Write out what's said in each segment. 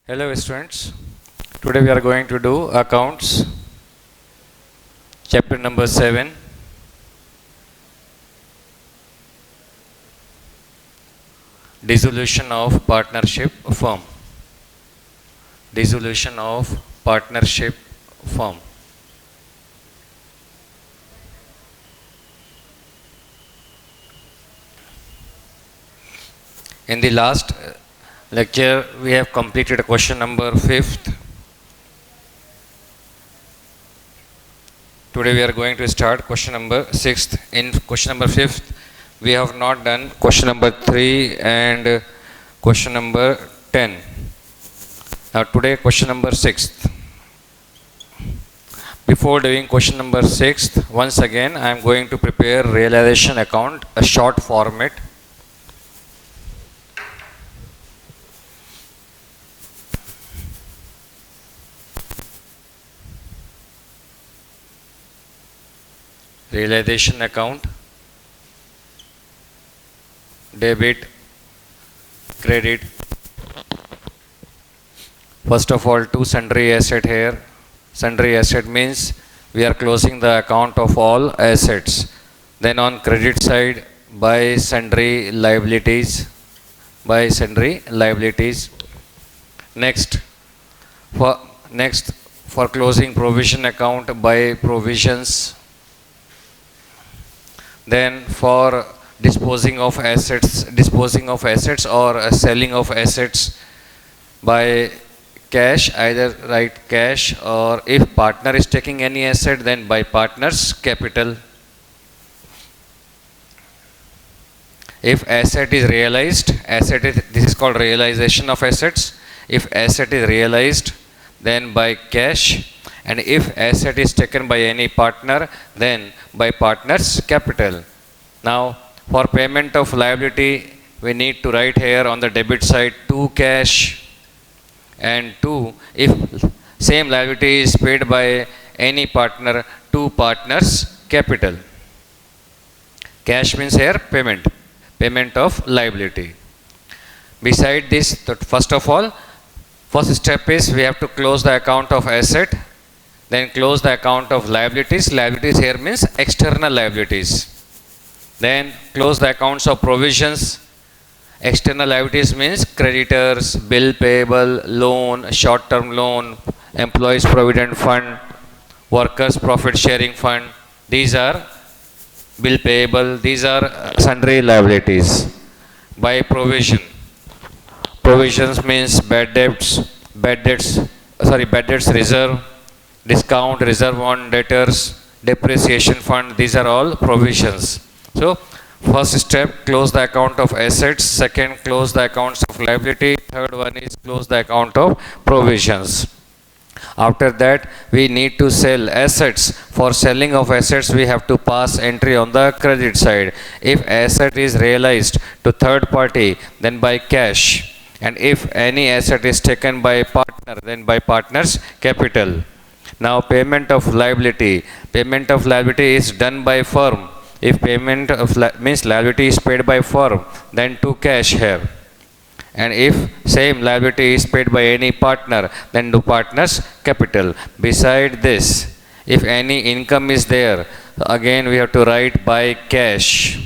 Hello students, today we are going to do accounts, chapter number 7, dissolution of partnership firm. Dissolution of partnership firm. In the last lecture we have completed question number 5th. Today we are going to start question number 6th. In question number 5th, we have not done question number 3 and question number 10. Now today question number 6th. Before doing question number 6th, once again I am going to prepare realization account, a short format. Realization account, debit, credit. First of all, two sundry asset here. Sundry asset means we are closing the account of all assets. Then on credit side, by sundry liabilities. By sundry liabilities. Next, for closing provision account by provisions. Then for disposing of assets or selling of assets by cash, either write cash, or if partner is taking any asset, then by partner's capital. If asset is realized, this is called realization of assets. If asset is realized, then by cash. And if asset is taken by any partner, then by partner's capital. Now, for payment of liability, we need to write here on the debit side 2 cash and 2 if same liability is paid by any partner, 2 partners capital. Cash means here payment of liability. Beside this, first of all, first step is we have to close the account of asset. Then close the account of liabilities. Liabilities here means external liabilities. Then close the accounts of provisions. External liabilities means creditors, bill payable, loan, short-term loan, employees provident fund, workers profit sharing fund. These are bill payable. These are sundry liabilities. By provision. Provisions means bad debts reserve, discount, reserve on debtors, depreciation fund. These are all provisions. So, first step, close the account of assets. Second, close the accounts of liability. Third one is close the account of provisions. After that, we need to sell assets. For selling of assets, we have to pass entry on the credit side. If asset is realized to third party, then by cash. And if any asset is taken by partner, then by partner's capital. Now payment of liability. Payment of liability is done by firm. If payment of means liability is paid by firm, then to cash here. And if same liability is paid by any partner, then to partner's capital. Beside this, if any income is there, again we have to write by cash.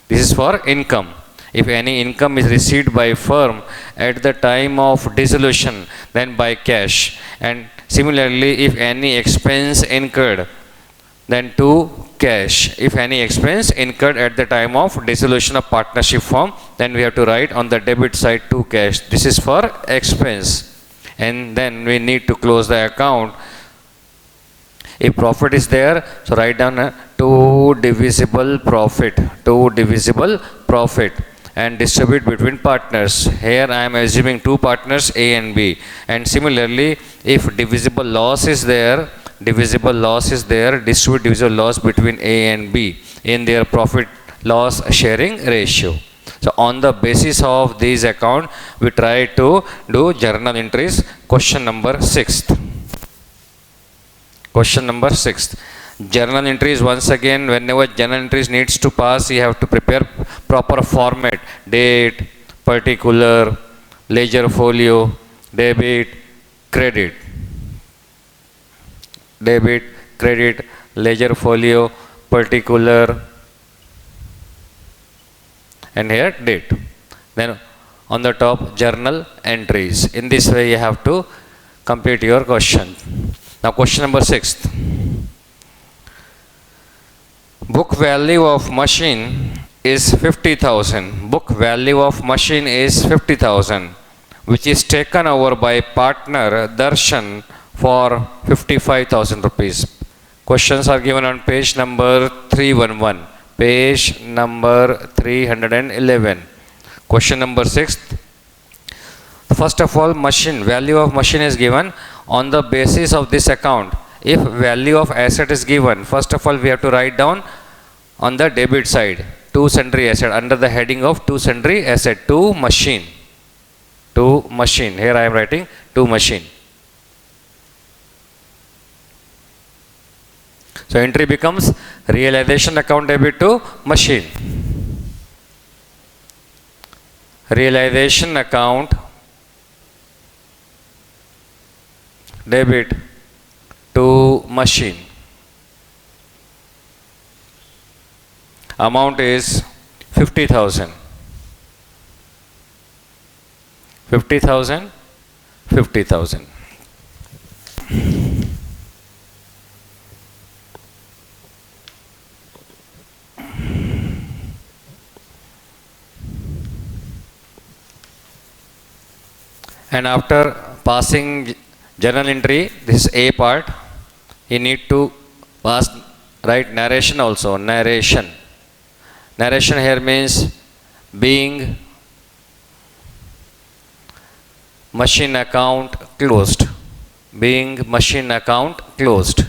This is for income. If any income is received by firm at the time of dissolution, then by cash. And similarly, if any expense incurred, then to cash. If any expense incurred at the time of dissolution of partnership firm, then we have to write on the debit side to cash. This is for expense. And then we need to close the account. If profit is there, so write down 2 divisible profit. 2 divisible profit. And distribute between partners. Here I am assuming 2 partners A and B. And similarly, if divisible loss is there, distribute divisible loss between A and B in their profit loss sharing ratio. So on the basis of these account, we try to do journal entries. Question number 6th. Question number 6th. Journal entries, once again, whenever journal entries needs to pass, you have to prepare proper format, date, particular, ledger folio, debit, credit, debit, credit, ledger folio, particular, and here date. Then on the top, journal entries. In this way, you have to complete your question. Now, question number 6. Book value of machine is 50,000. Book value of machine is 50,000, which is taken over by partner Darshan for 55,000 rupees. Questions are given on page number 311. Page number 311. Question number 6. First of all, machine, value of machine is given on the basis of this account. If value of asset is given, first of all, we have to write down on the debit side, to sundry asset, under the heading of to sundry asset, to machine. To machine. Here I am writing to machine. So entry becomes realization account debit to machine. Realization account debit to machine. Amount is 50,000. 50,000, 50,000. And after passing journal entry, this is A part, you need to pass, write narration also, narration. Narration here means being machine account closed. Being machine account closed.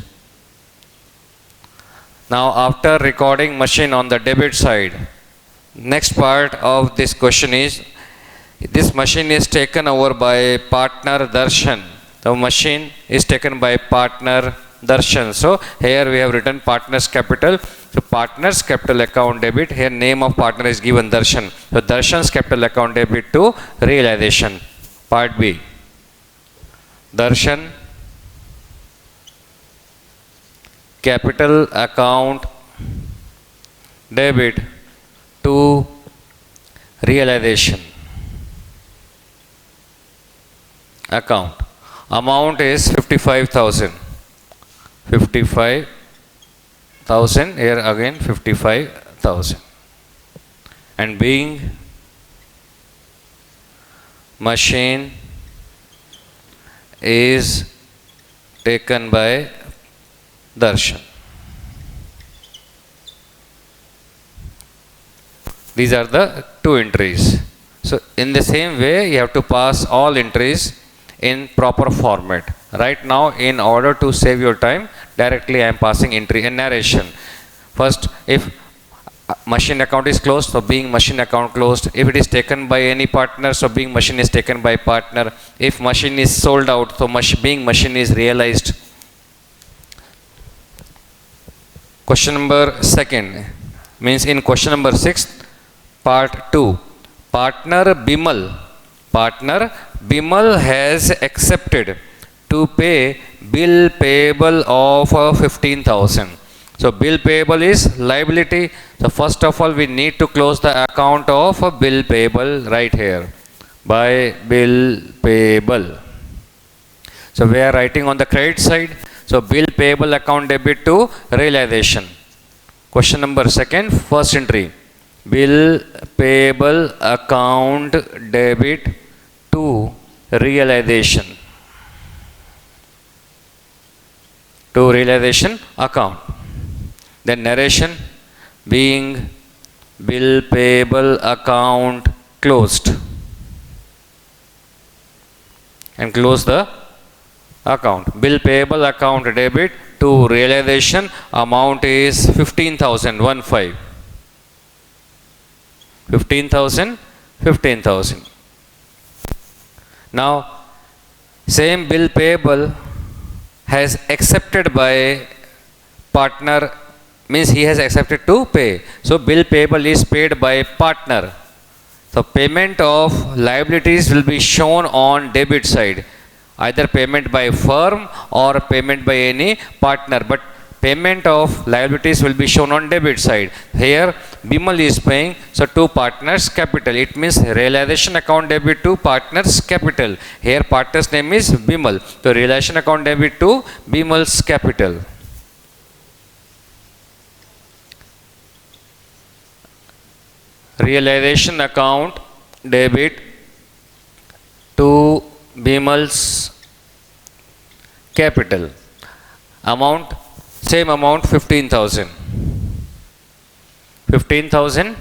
Now after recording machine on the debit side, next part of this question is, this machine is taken over by partner Darshan. The machine is taken by partner Darshan. So here we have written partner's capital. So partner's capital account debit. Here name of partner is given Darshan. So Darshan's capital account debit to realization. Part B. Darshan capital account debit to realization account. Amount is 55,000. 55,000. Here again 55,000. And being machine is taken by Darshan. These are the two entries. So in the same way, you have to pass all entries in proper format. Right now, in order to save your time, directly I am passing entry and narration. First, if machine account is closed, so being machine account closed. If it is taken by any partner, so being machine is taken by partner. If machine is sold out, so being machine is realized. Question number 2 means in question number 6, part 2. Partner Bimal has accepted to pay bill payable of 15,000. So bill payable is liability. So first of all, we need to close the account of a bill payable right here by bill payable. So we are writing on the credit side. So bill payable account debit to realization. Question number 2, first entry. Bill payable account debit to realization. To realization account. Then narration, being bill payable account closed. And close the account. Bill payable account debit to realization, amount is 15,000, 15. 15,000, 15,000. Now, same bill payable has accepted by partner, means he has accepted to pay. So bill payable is paid by partner. So payment of liabilities will be shown on debit side, either payment by firm or payment by any partner, but payment of liabilities will be shown on debit side. Here Bimal is paying, so to partners capital, it means realization account debit to partners capital. Here partner's name is Bimal, so realization account debit to Bimal's capital. Realization account debit to Bimal's capital. Amount, same amount, 15,000. 15,000,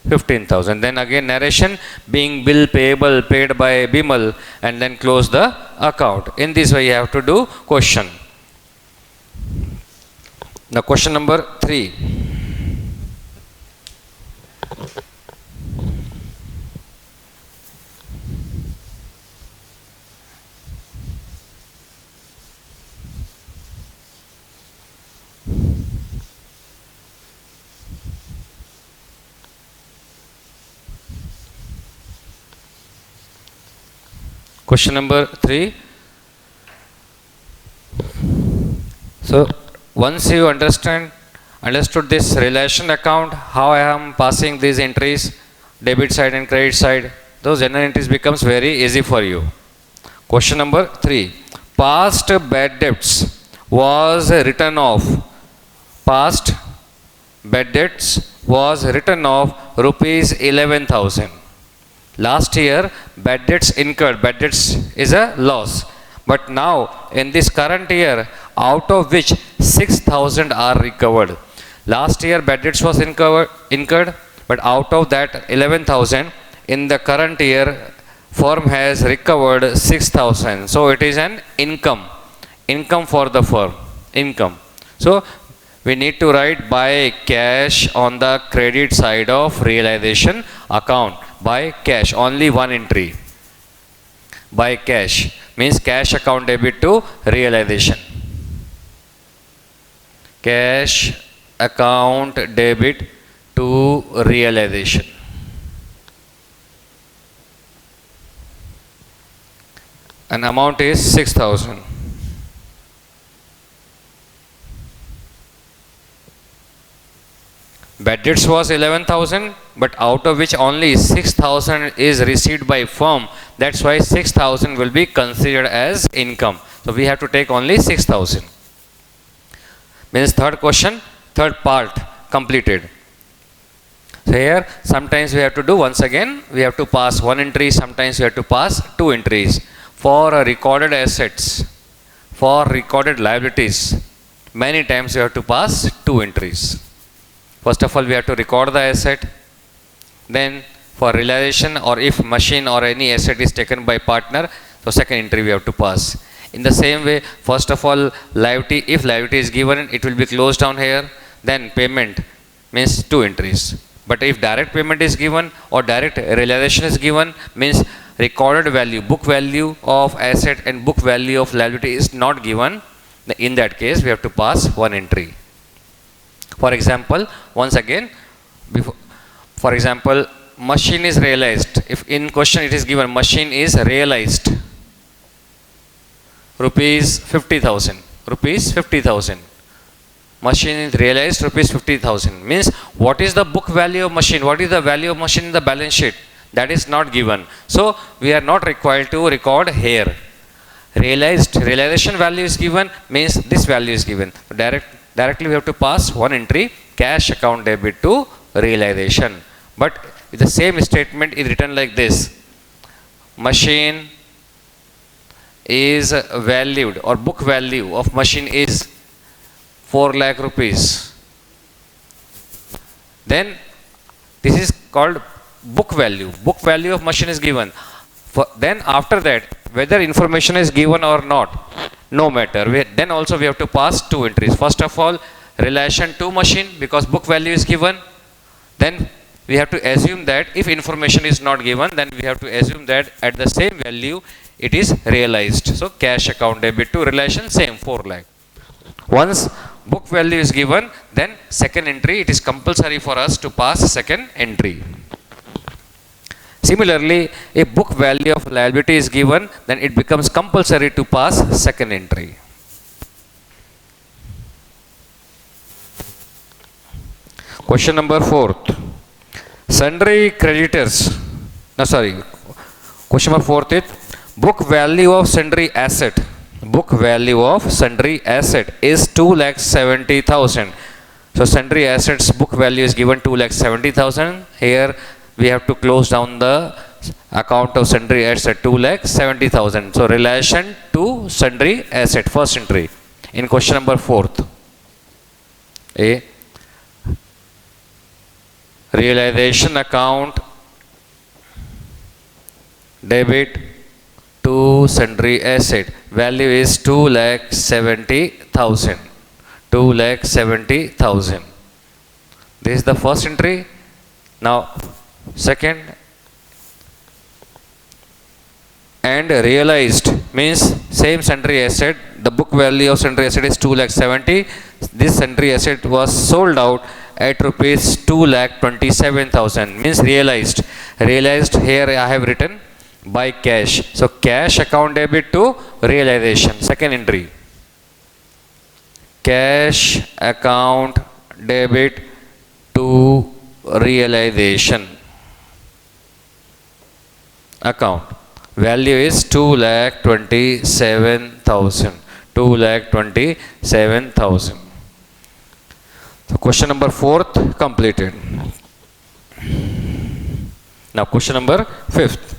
15,000. Then again narration, being bill payable paid by Bimal, and then close the account. In this way you have to do question. Now question number 3. Question number 3. So once you understood this relation account, how I am passing these entries, debit side and credit side, those general entries becomes very easy for you. Question number 3. Past bad debts was written off. Past bad debts was written off rupees 11,000. Last year bad debts incurred, bad debts is a loss, but now in this current year, out of which 6,000 are recovered. Last year bad debts was incurred, but out of that 11,000, in the current year firm has recovered 6,000. So it is an income for the firm, income. So we need to write by cash on the credit side of realization account. By cash, only one entry. By cash means cash account debit to realization. Cash account debit to realization. And amount is 6,000. Bad debts was 11,000, but out of which only 6,000 is received by firm. That's why 6,000 will be considered as income. So we have to take only 6,000. Means third question, third part completed. So here sometimes we have to do, once again we have to pass one entry, sometimes we have to pass two entries. For recorded assets, for recorded liabilities, many times we have to pass two entries. First of all, we have to record the asset. Then for realization, or if machine or any asset is taken by partner, so second entry we have to pass. In the same way, first of all, liability, if liability is given, it will be closed down here. Then payment means two entries. But if direct payment is given or direct realization is given, means recorded value, book value of asset and book value of liability is not given, in that case we have to pass one entry. For example, once again, for example, machine is realized. If in question it is given machine is realized rupees 50,000, rupees 50,000. Machine is realized rupees 50,000 means what is the book value of machine, what is the value of machine in the balance sheet, that is not given. So we are not required to record here. Realization value is given means this value is given. Directly we have to pass one entry, cash account debit to realization. But the same statement is written like this: machine is valued, or book value of machine is 4 lakh rupees. Then this is called book value. Book value of machine is given. Then after that, whether information is given or not, no matter. Then also we have to pass two entries. First of all, relation to machine, because book value is given. Then we have to assume that if information is not given, then we have to assume that at the same value it is realized. So cash account debit to relation, same 4 lakh. Once book value is given, then second entry, it is compulsory for us to pass second entry. Similarly, if book value of liability is given, then it becomes compulsory to pass second entry. Question number 4th. Sundry creditors. No, sorry. Question number 4th is book value of sundry asset. Book value of sundry asset is 2,70,000. So sundry assets book value is given 2,70,000. Here we have to close down the account of sundry asset 2,70,000. So relation to sundry asset, first entry in question number 4th. A realization account debit to sundry asset value is 2,70,000. 2,70,000. This is the first entry. Now second, and realized means same sundry asset, the book value of sundry asset is 2,70,000. This sundry asset was sold out at rupees 2,27,000 means realized. Realized here I have written by cash. So cash account debit to realization, second entry. Cash account debit to realization account value is 2,27,000. 2,27,000. So question number 4th completed. Now question number 5th.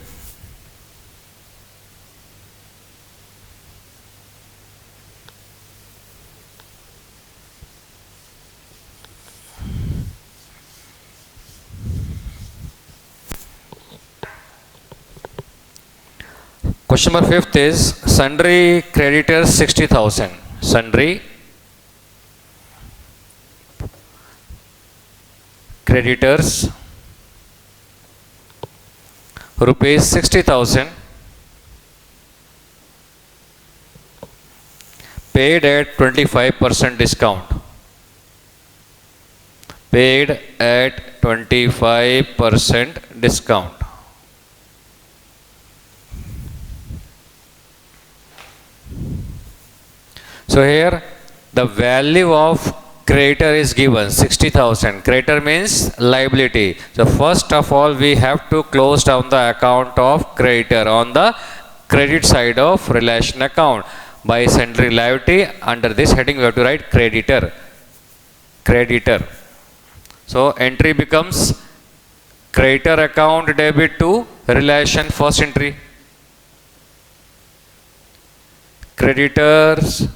Question number 5th is sundry creditors 60,000. Sundry creditors rupees 60,000 paid at 25% discount. Paid at 25% discount. So here the value of creditor is given 60,000. Creditor means liability. So first of all we have to close down the account of creditor on the credit side of relation account by sundry liability. Under this heading we have to write creditor. Creditor. So entry becomes creditor account debit to relation, first entry. Creditors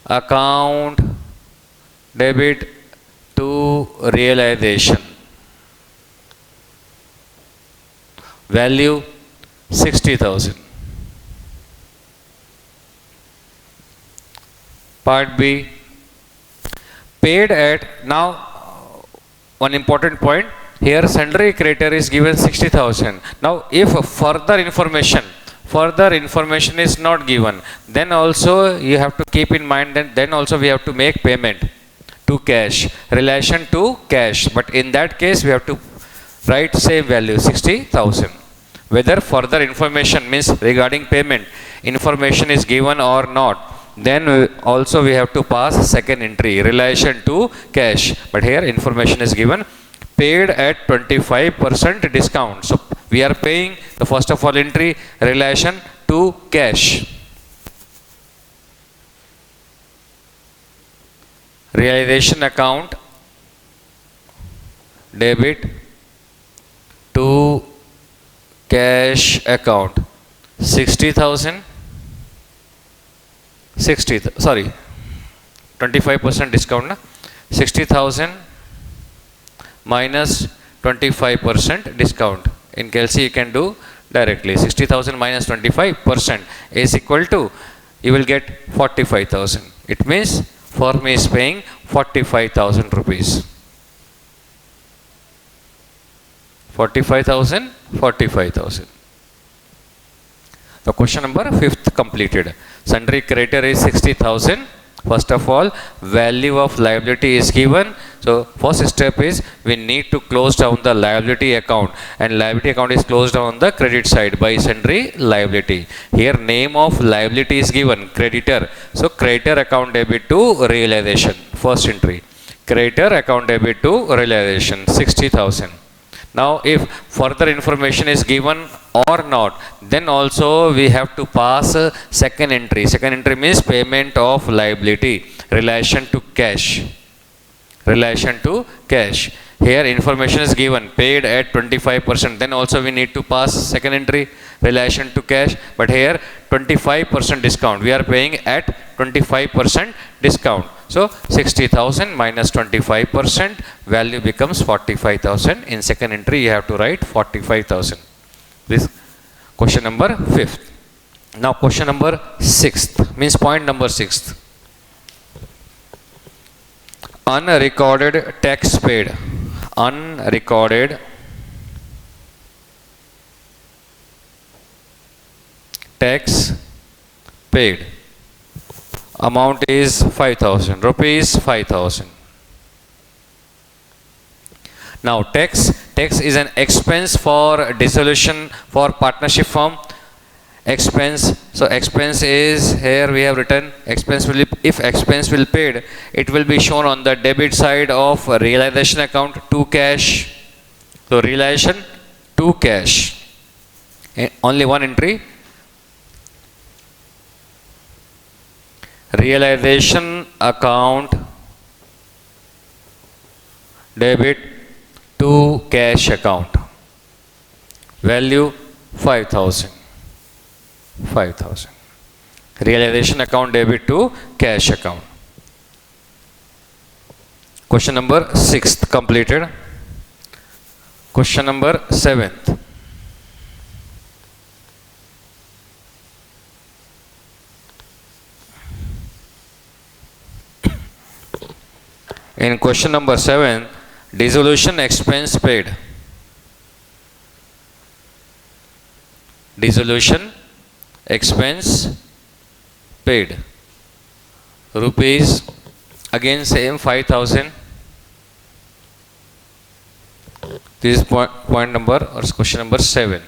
account debit to realization value 60,000. Part B, paid at, now one important point here, sundry creditor is given 60,000. Now if further information is not given, then also you have to keep in mind that then also we have to make payment to cash, relation to cash, but in that case we have to write same value 60,000. Whether further information means regarding payment information is given or not, then also we have to pass second entry, relation to cash, but here information is given paid at 25% discount. So we are paying the first of all entry, relation to cash. Realization account debit to cash account 60,000. 25% discount na? 60,000 minus 25% discount. In calci you can do directly. 60,000 minus 25% is equal to, you will get 45,000. It means firm is paying 45,000 rupees. 45,000, 45,000. The question number 5th completed. Sundry creditor is 60,000. First of all, value of liability is given So first step is we need to close down the liability account, and liability account is closed down on the credit side by sundry liability. Here name of liability is given creditor. So creditor account debit to realization, first entry. Creditor account debit to realization 60,000. Now if further information is given or not, then also we have to pass a second entry. Second entry means payment of liability, relation to cash. Relation to cash. Here information is given paid at 25%. Then also we need to pass second entry, relation to cash. But here 25% discount. We are paying at 25% discount. So 60,000 minus 25%, value becomes 45,000. In second entry you have to write 45,000. This question number 5th. Now question number 6th, means point number 6th. Unrecorded tax paid. Unrecorded tax paid. Amount is 5,000 rupees, 5,000. Now tax is an expense for dissolution for partnership firm. Expense, so expense is, here we have written expense will, if expense will paid, it will be shown on the debit side of realization account to cash. So realization to cash, only one entry. Realization account debit to cash account, value 5,000. 5,000. Realization account debit to cash account. Question number 6th completed. Question number 7th. In question number 7, dissolution expense paid. Dissolution expense paid. Rupees, again same 5,000. This is point number or question number 7.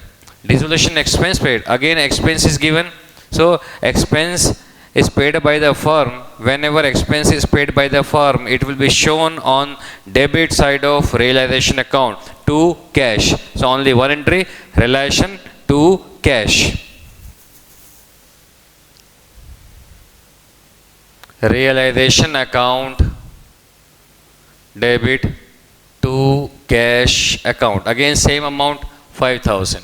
Dissolution expense paid. Again expense is given. So expense is paid by the firm. Whenever expense is paid by the firm, it will be shown on debit side of realization account to cash. So only one entry, relation to cash. Realization account debit to cash account. Again same amount, 5,000.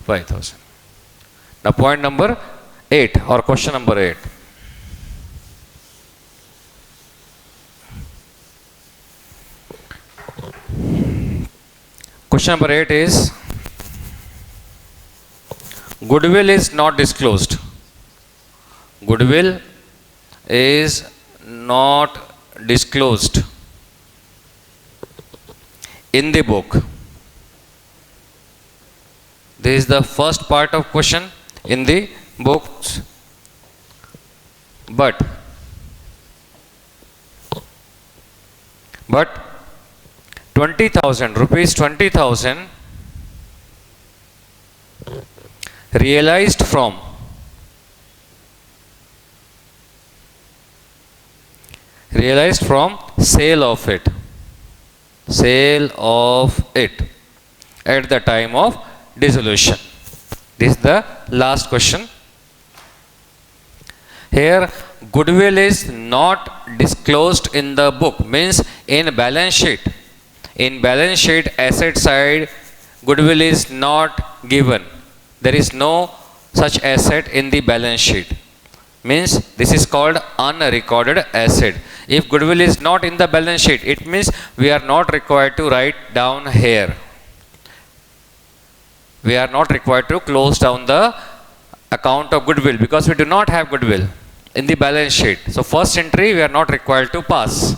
5,000. Now point number 8 or question number 8. Question number 8 is goodwill is not disclosed. Goodwill is not disclosed in the book. This is the first part of question, in the books. But 20,000 rupees, 20,000 realized from sale of it. Sale of it at the time of dissolution. This is the last question. Here goodwill is not disclosed in the book, means in balance sheet. In balance sheet asset side, goodwill is not given. There is no such asset in the balance sheet. Means this is called unrecorded asset. If goodwill is not in the balance sheet, it means we are not required to write down here. We are not required to close down the account of goodwill because we do not have goodwill in the balance sheet. So first entry we are not required to pass.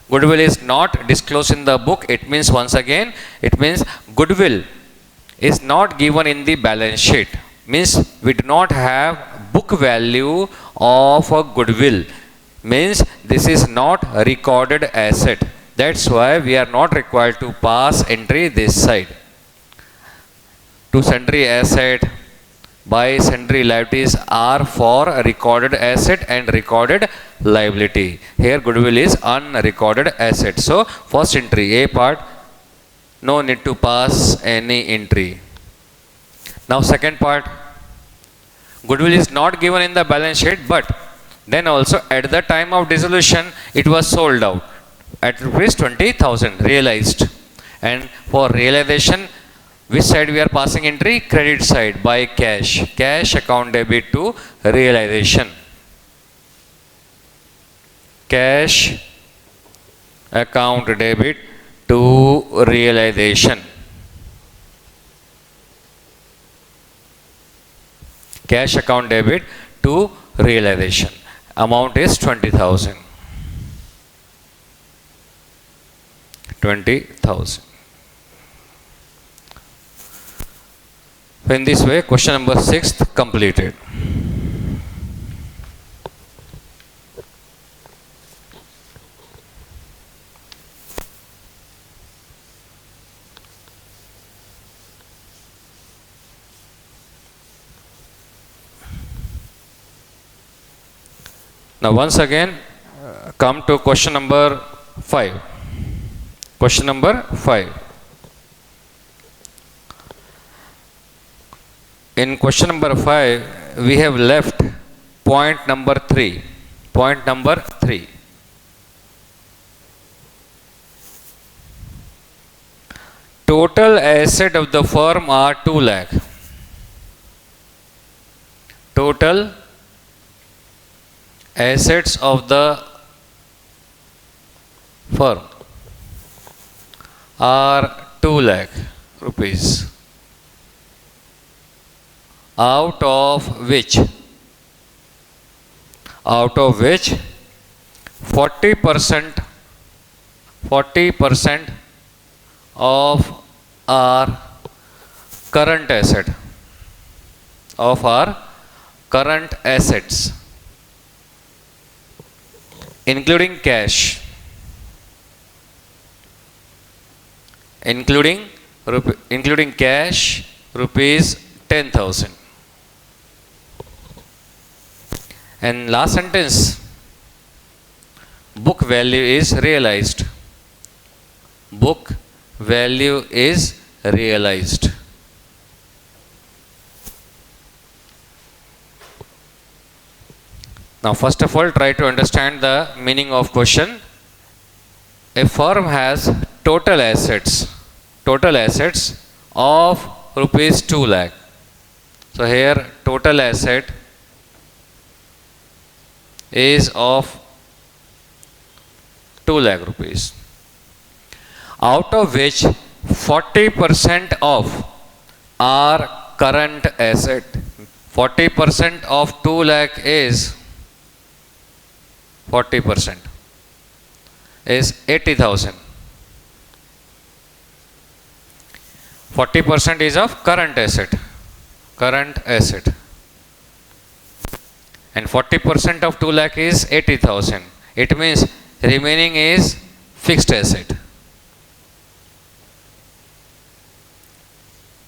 Goodwill is not disclosed in the book. It means, once again, it means goodwill is not given in the balance sheet. Means we do not have book value of a goodwill means this is not a recorded asset. That's why we are not required to pass entry this side. To sundry asset by sundry liabilities are for a recorded asset and recorded liability. Here goodwill is unrecorded asset. So first entry A part, no need to pass any entry. Now second part, goodwill is not given in the balance sheet, but then also at the time of dissolution it was sold out at rupees 20,000 realized. And for realization, which side we are passing entry? Credit side by cash. Cash account debit to realization. Cash account debit to realization. Cash account debit to realization. Amount is 20,000. 20,000. In this way, question number 6 completed. Now once again come to question number 5. Question number 5. In question number 5, we have left point number 3. Point number 3. Total asset of the firm are 2 lakh. Total assets of the firm are 2 lakh rupees, out of which 40% of our current assets, including cash, including cash, rupees 10,000. And last sentence, book value is realized. Book value is realized. Now first of all, try to understand the meaning of question. A firm has total assets of rupees 2 lakh. So here total asset is of 2 lakh rupees, out of which 40% of our current asset. 40% of 2 lakh is 40% is 80,000. 40% is of current asset, and 40% of 2 lakh is 80,000. It means remaining is fixed asset.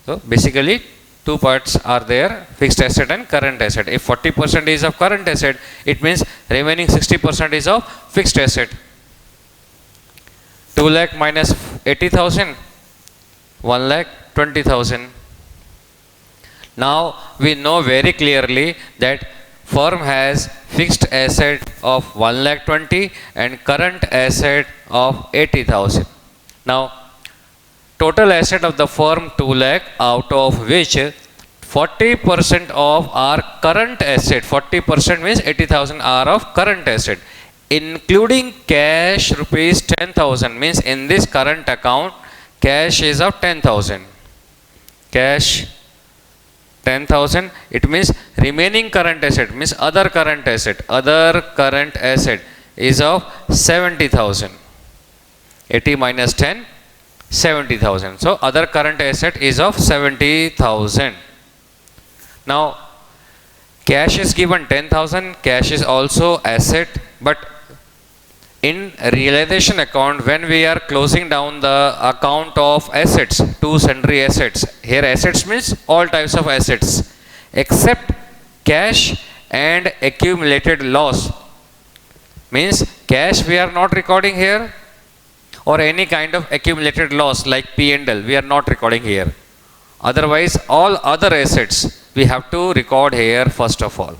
So basically two parts are there, fixed asset and current asset. If 40% is of current asset, it means remaining 60% is of fixed asset. 2 lakh minus 80,000, 1 lakh 20,000. Now we know very clearly that firm has fixed asset of 1 lakh 20 and current asset of 80,000. Now total asset of the firm 2 lakh, out of which 40% of our current asset, 40% means 80,000 are of current asset, including cash rupees 10,000, means in this current account cash is of 10,000. Cash 10,000, it means remaining current asset means other current asset is of 70,000. 80 minus 10, 70,000. So other current asset is of 70,000. Now cash is given 10,000, cash is also asset But in realization account, when we are closing down the account of assets, two sundry assets, here assets means all types of assets, except cash and accumulated loss. Means cash we are not recording here, or any kind of accumulated loss like P&L we are not recording here. Otherwise, all other assets we have to record here first of all.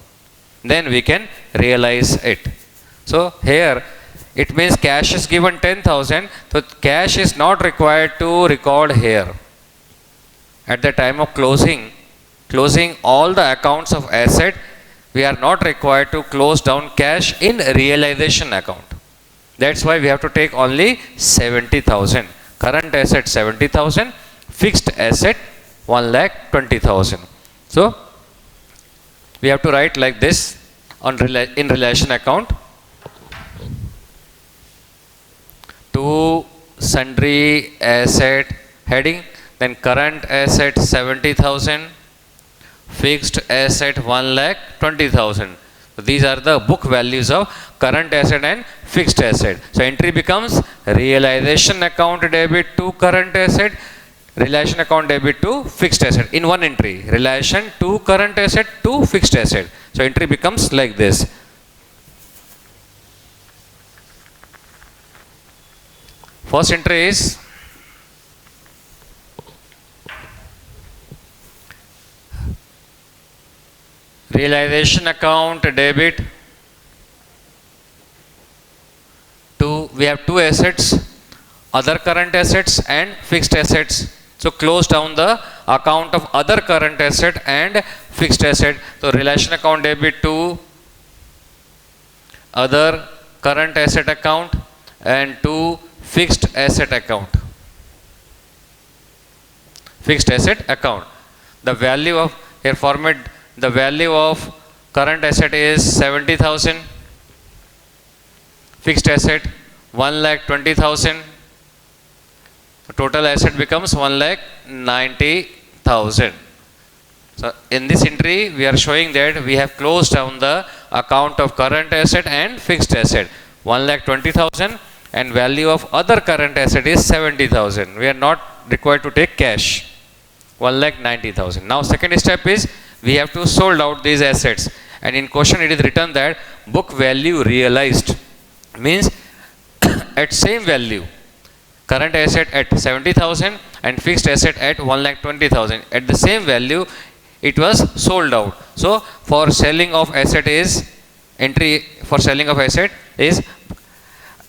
Then we can realize it. So here it means cash is given 10,000, so cash is not required to record here. At the time of closing all the accounts of asset, we are not required to close down cash in realization account. That's why we have to take only 70,000. Current asset 70,000, fixed asset 1,20,000. So we have to write like this in relation account. To sundry asset heading, then current asset 70,000, fixed asset 1,20,000. So these are the book values of current asset and fixed asset. So entry becomes realization account debit to current asset, relation account debit to fixed asset in one entry. Relation to current asset to fixed asset. So entry becomes like this. First entry is realization account debit to, we have two assets, other current assets and fixed assets. So close down the account of other current asset and fixed asset. So relation account debit to other current asset account and to fixed asset account. Fixed asset account. The value of, here format, the value of current asset is 70,000. Fixed asset 1,20,000. Total asset becomes 1,90,000. So in this entry we are showing that we have closed down the account of current asset and fixed asset 1,20,000, and value of other current asset is 70,000. We are not required to take cash, 1,90,000. Now second step is we have to sold out these assets, and in question it is written that book value realized means at same value, current asset at 70,000 and fixed asset at 1,20,000, at the same value it was sold out. So for selling of asset is, entry for selling of asset is,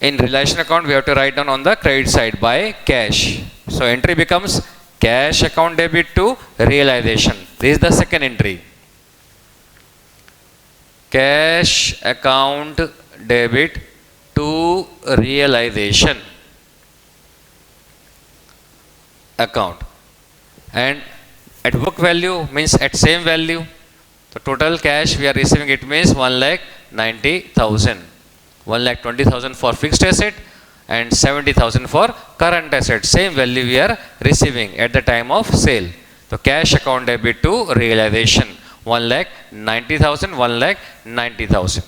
in relation account we have to write down on the credit side by cash. So entry becomes cash account debit to realization. This is the second entry. Cash account debit to realization account. And at book value means at same value. The total cash we are receiving, it means 1,90,000. 1,20,000 for fixed asset and 70,000 for current asset. Same value we are receiving at the time of sale. So cash account debit to realization 1,90,000, 1,90,000.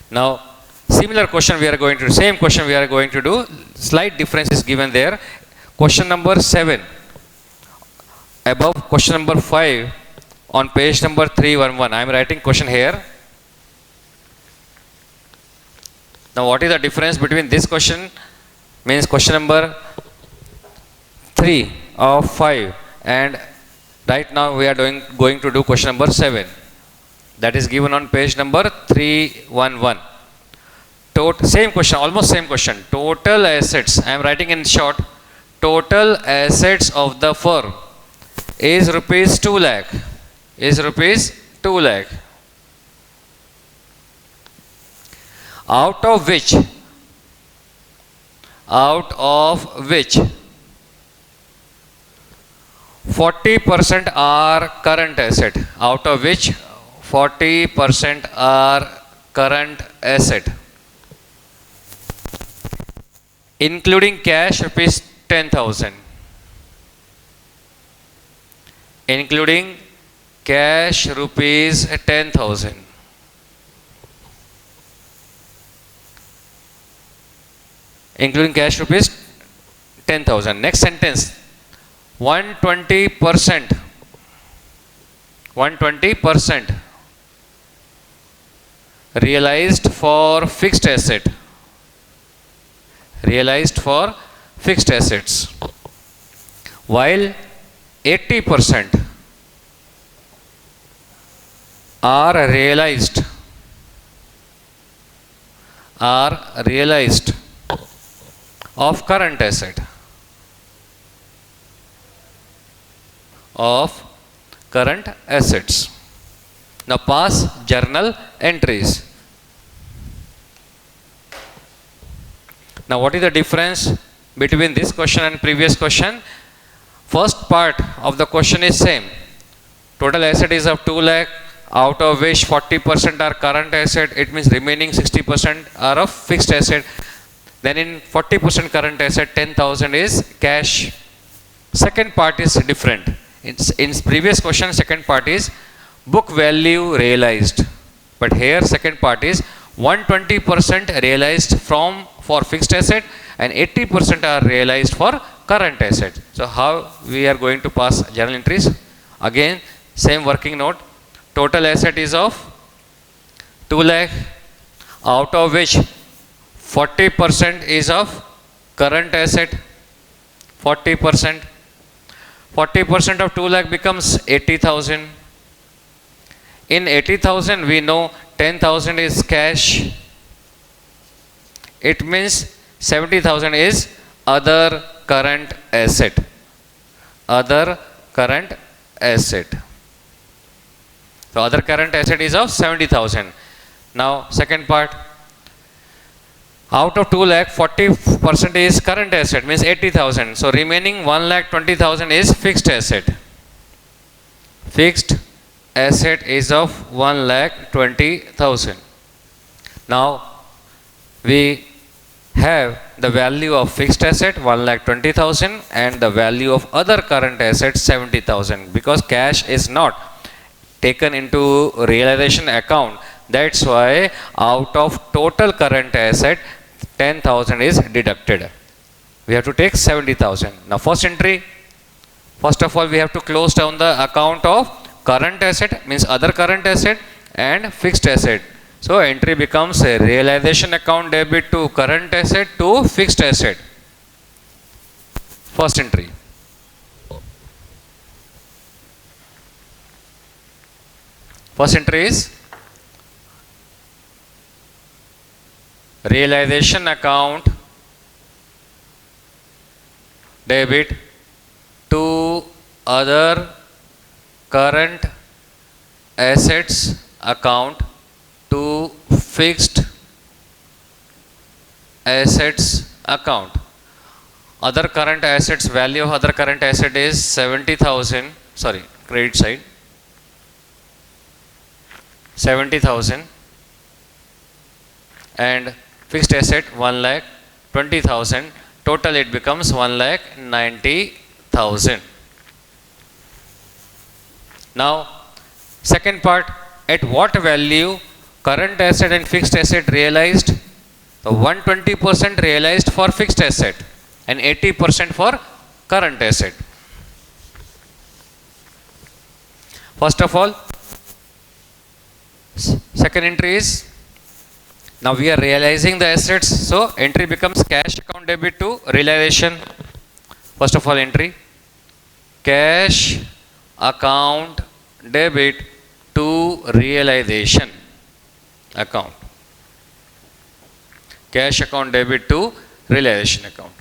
Now similar question we are going to, same question we are going to do, slight difference is given there. Question number 7 above question number 5 on page number 311. I am writing question here. Now what is the difference between this question, means question number 3 of 5, and right now we are going to do question number 7, that is given on page number 311. Same question, almost same question. Total assets, I am writing in short, total assets of the firm is rupees 2 lakh, is rupees 2 lakh, out of which 40% are current asset, out of which 40% are current asset. including cash rupees 10,000. Including cash rupees 10,000. Including cash rupees 10,000. Next sentence. 120%. 120% realized for fixed asset. Realized for fixed assets. While 80% are realized of current asset. Of current assets. Now pass journal entries. Now what is the difference between this question and previous question? First part of the question is same. Total asset is of 2 lakh, out of which 40% are current asset. It means remaining 60% are of fixed asset. Then in 40% current asset, 10,000 is cash. Second part is different. In previous question, second part is book value realized. But here second part is 120% realized for fixed asset and 80% are realized for current asset. So how we are going to pass journal entries? Again, same working note. Total asset is of 2 lakh, out of which 40% is of current asset. 40%. 40% of 2 lakh becomes 80,000. In 80,000 we know 10,000 is cash. It means 70,000 is other current asset. Other current asset. So other current asset is of 70,000. Now second part. Out of 2 lakh, 40% is current asset, means 80,000. So remaining 1,20,000 is fixed asset. Fixed asset is of 1,20,000. Now we have the value of fixed asset 1,20,000 and the value of other current asset 70,000. Because cash is not taken into realization account, that's why out of total current asset 10,000 is deducted. We have to take 70,000. Now first entry, first of all we have to close down the account of current asset, means other current asset and fixed asset. So entry becomes a realization account debit to current asset to fixed asset. First entry. First entry is realization account debit to other current assets account to fixed assets account. Other current assets, value of other current asset is 70,000, sorry, credit side, 70,000 and fixed asset 1,20,000. Total it becomes 1,90,000. Now second part, at what value current asset and fixed asset realized? So 120% realized for fixed asset and 80% for current asset. First of all, second entry is, now we are realizing the assets, so entry becomes cash account debit to realization. First of all entry, cash account debit to realization account. Cash account debit to realization account.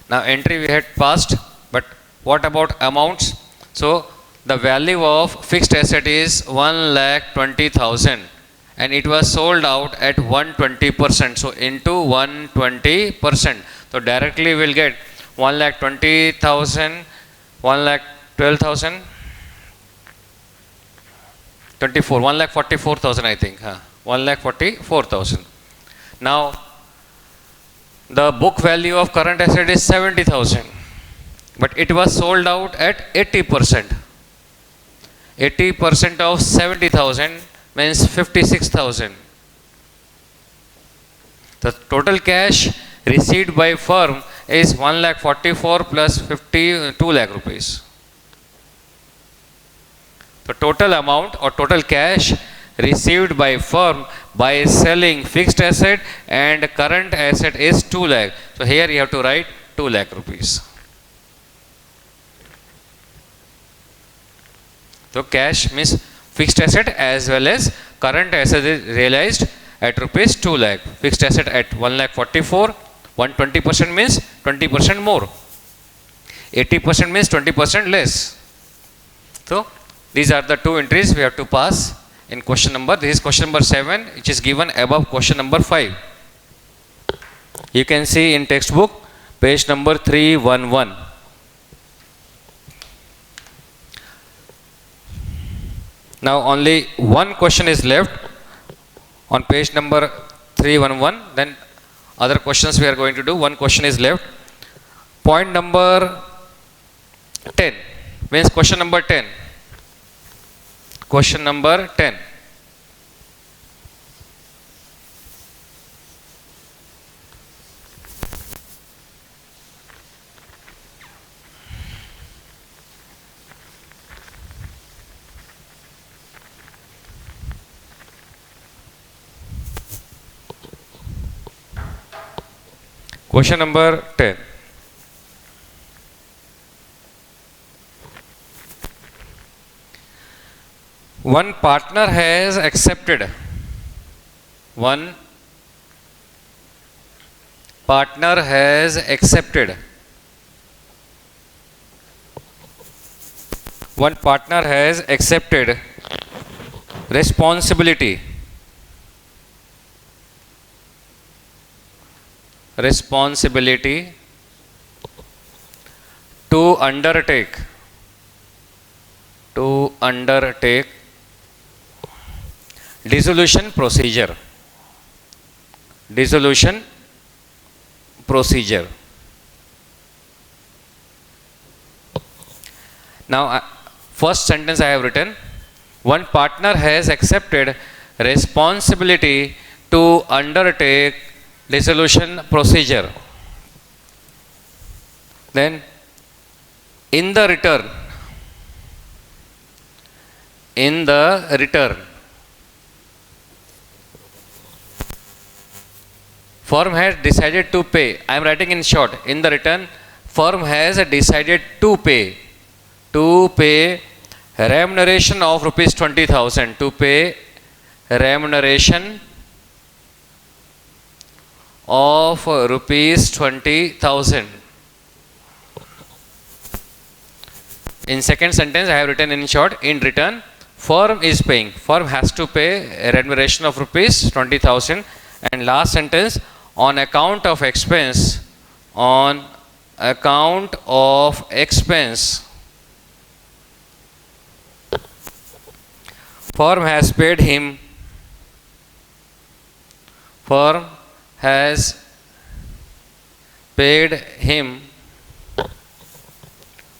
Now entry we had passed, but what about amounts? So the value of fixed asset is 1,20,000 and it was sold out at 120%. So into 120%. So directly we will get 1,20,000, 1,12,000, 24, 1,44,000 I think. 1,44,000. Now The book value of current asset is 70,000, but it was sold out at 80%. 80% of 70,000 means 56,000. The total cash received by firm is 1,44 plus 52 lakh rupees. The total amount or total cash received by firm by selling fixed asset and current asset is 2 lakh. So here you have to write 2 lakh rupees. So cash means fixed asset as well as current asset is realized at rupees 2 lakh. Fixed asset at 1,44. 120% means 20% more. 80% means 20% less. So these are the two entries we have to pass in question number. This is question number 7, which is given above question number 5. You can see in textbook page number 311. Now only one question is left on page number 311. Then other questions we are going to do. One question is left. Point number 10 means question number 10. Question number 10. Question number 10. One partner has accepted. One partner has accepted. One partner has accepted responsibility. Responsibility to undertake dissolution procedure. Dissolution procedure. Now first sentence I have written, one partner has accepted responsibility to undertake dissolution procedure. Then in the return, firm has decided to pay. I am writing in short. In the return, firm has decided to pay remuneration of rupees 20,000. To pay remuneration of rupees 20,000. In second sentence, I have written in short, in return, firm is paying. Firm has to pay a remuneration of rupees 20,000. And last sentence, on account of expense, firm has paid him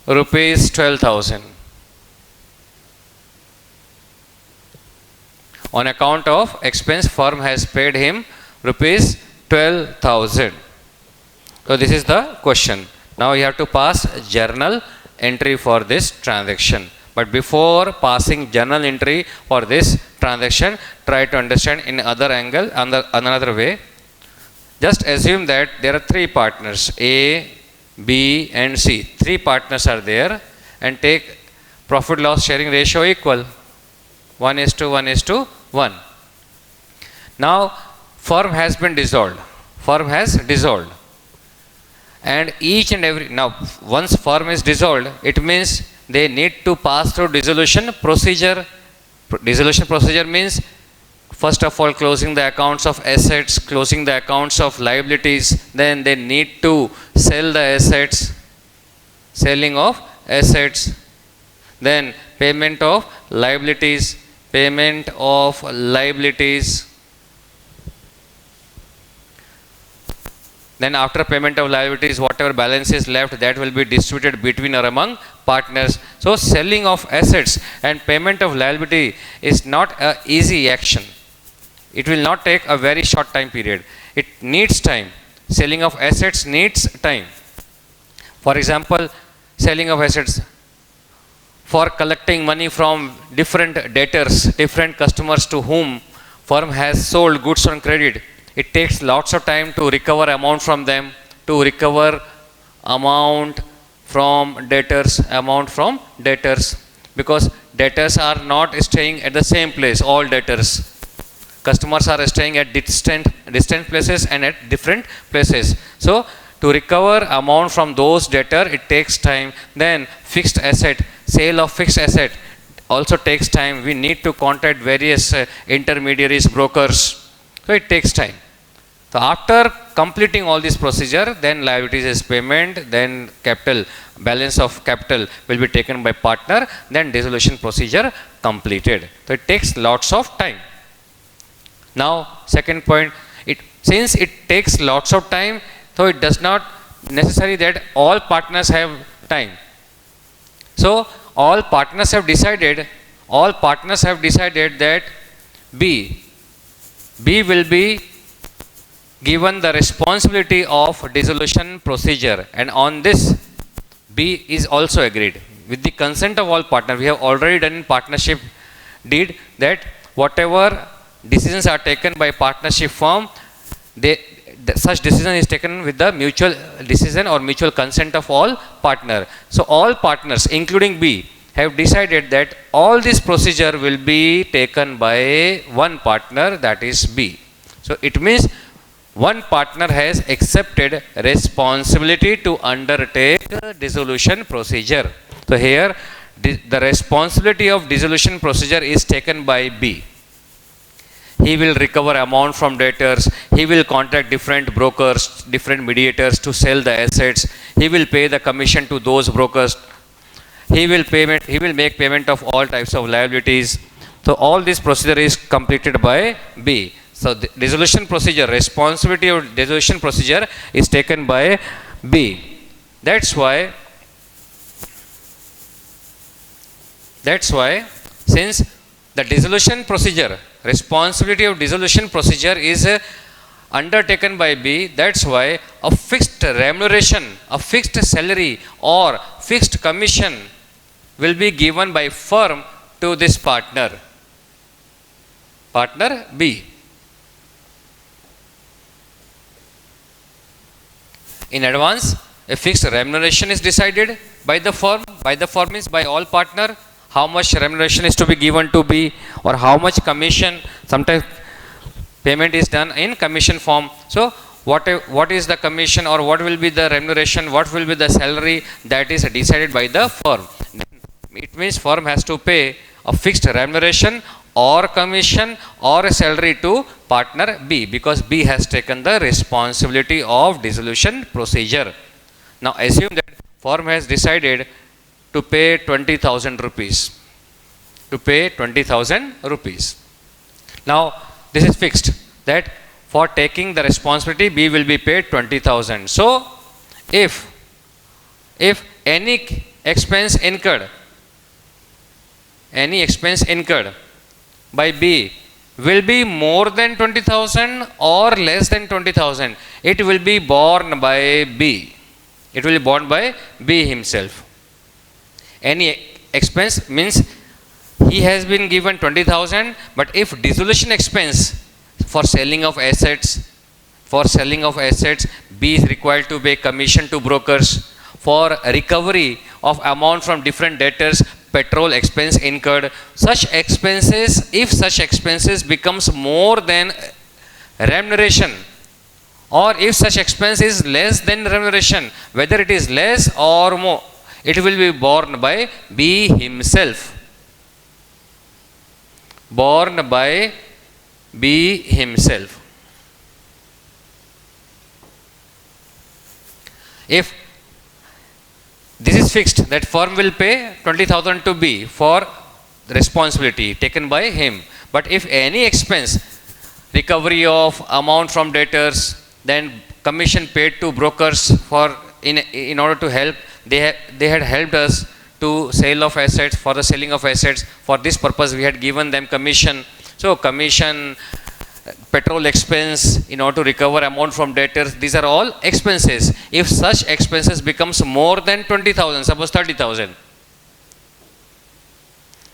rupees 12,000. On account of expense, firm has paid him rupees 12,000. So this is the question. Now you have to pass journal entry for this transaction. But before passing journal entry for this transaction, try to understand in other angle, another way. Just assume that there are three partners, A, B and C. Three partners are there, and take profit loss sharing ratio equal 1:1:1. Now firm has been dissolved. Firm has dissolved. And each and every, now once firm is dissolved, it means they need to pass through dissolution procedure. Dissolution procedure means first of all closing the accounts of assets, closing the accounts of liabilities, then they need to sell the assets, selling of assets, then payment of liabilities, Then after payment of liabilities, whatever balance is left, that will be distributed between or among partners. So selling of assets and payment of liability is not a easy action. It will not take a very short time period. It needs time. Selling of assets needs time. For example, selling of assets for collecting money from different debtors, different customers to whom firm has sold goods on credit. It takes lots of time to recover amount from them, to recover amount from debtors, because debtors are not staying at the same place, all debtors. Customers are staying at distant places and at different places. So to recover amount from those debtor, it takes time. Then fixed asset, sale of fixed asset also takes time. We need to contact various intermediaries, brokers. So it takes time. So after completing all this procedure, then liabilities is payment, then capital, balance of capital will be taken by partner, then dissolution procedure completed. So it takes lots of time. Now second point, since it takes lots of time, so it does not necessary that all partners have time. So all partners have decided that B will be given the responsibility of dissolution procedure, and on this B is also agreed with the consent of all partners. We have already done in partnership deed that whatever decisions are taken by partnership firm, such decision is taken with the mutual decision or mutual consent of all partners. So all partners, including B, have decided that all this procedure will be taken by one partner, that is B. So it means one partner has accepted responsibility to undertake dissolution procedure. So here the responsibility of dissolution procedure is taken by B. He will recover amount from debtors. He will contact different brokers, different mediators to sell the assets. He will pay the commission to those brokers. He will make payment of all types of liabilities. So all this procedure is completed by B. So the dissolution procedure, responsibility of dissolution procedure is taken by B. That's why since the dissolution procedure, responsibility of dissolution procedure is undertaken by B, that's why a fixed remuneration, a fixed salary or fixed commission will be given by firm to this partner B. In advance, a fixed remuneration is decided by the firm. By the firm means by all partner. How much remuneration is to be given to B, or how much commission. Sometimes payment is done in commission form. So what is the commission, or what will be the remuneration, what will be the salary, that is decided by the firm. It means firm has to pay a fixed remuneration or commission or a salary to partner B, because B has taken the responsibility of dissolution procedure. Now assume that firm has decided to pay 20,000 rupees. Now this is fixed, that for taking the responsibility B will be paid 20,000. So if any expense incurred by B will be more than 20,000 or less than 20,000, it will be borne by B. It will be borne by B himself. Any expense means he has been given 20,000, but if dissolution expense for selling of assets, B is required to pay commission to brokers. For recovery of amount from different debtors, petrol expense incurred. Such expenses becomes more than remuneration, or if such expense is less than remuneration, whether it is less or more, it will be borne by B himself. If this is fixed, that firm will pay 20,000 to B for the responsibility taken by him. But if any expense, recovery of amount from debtors, then commission paid to brokers for in order to help. They had helped us to sale of assets, for the selling of assets. For this purpose we had given them commission. So commission, petrol expense in order to recover amount from debtors, these are all expenses. If such expenses becomes more than 20,000, suppose 30,000,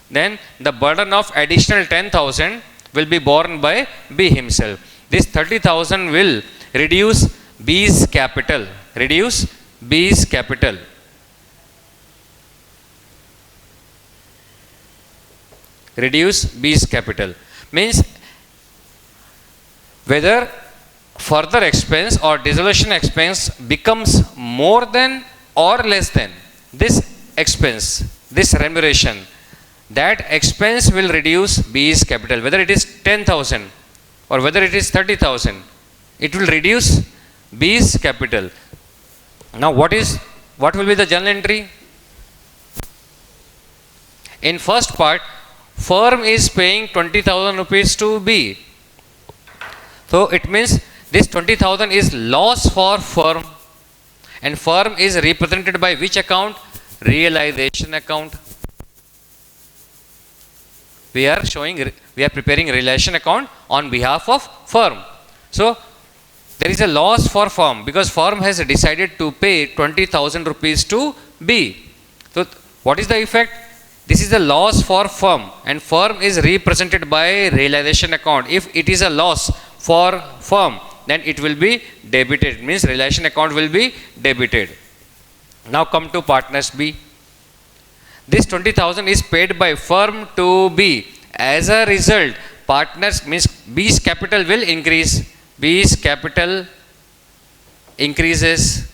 then the burden of additional 10,000 will be borne by B himself. This 30,000 will reduce B's capital. Reduce B's capital. Reduce B's capital means whether further expense or dissolution expense becomes more than or less than this expense, this remuneration, that expense will reduce B's capital. Whether it is 10,000 or whether it is 30,000, it will reduce B's capital. Now what will be the journal entry? In first part, firm is paying 20,000 rupees to B. So it means this 20,000 is loss for firm, and firm is represented by which account? Realization account. We are preparing realization account on behalf of firm. So there is a loss for firm because firm has decided to pay 20,000 rupees to B. So what is the effect? This is a loss for firm, and firm is represented by realization account. If it is a loss for firm, then it will be debited. It means realization account will be debited. Now come to partners B. This 20,000 is paid by firm to B. As a result, partners means B's capital will increase. B's capital increases,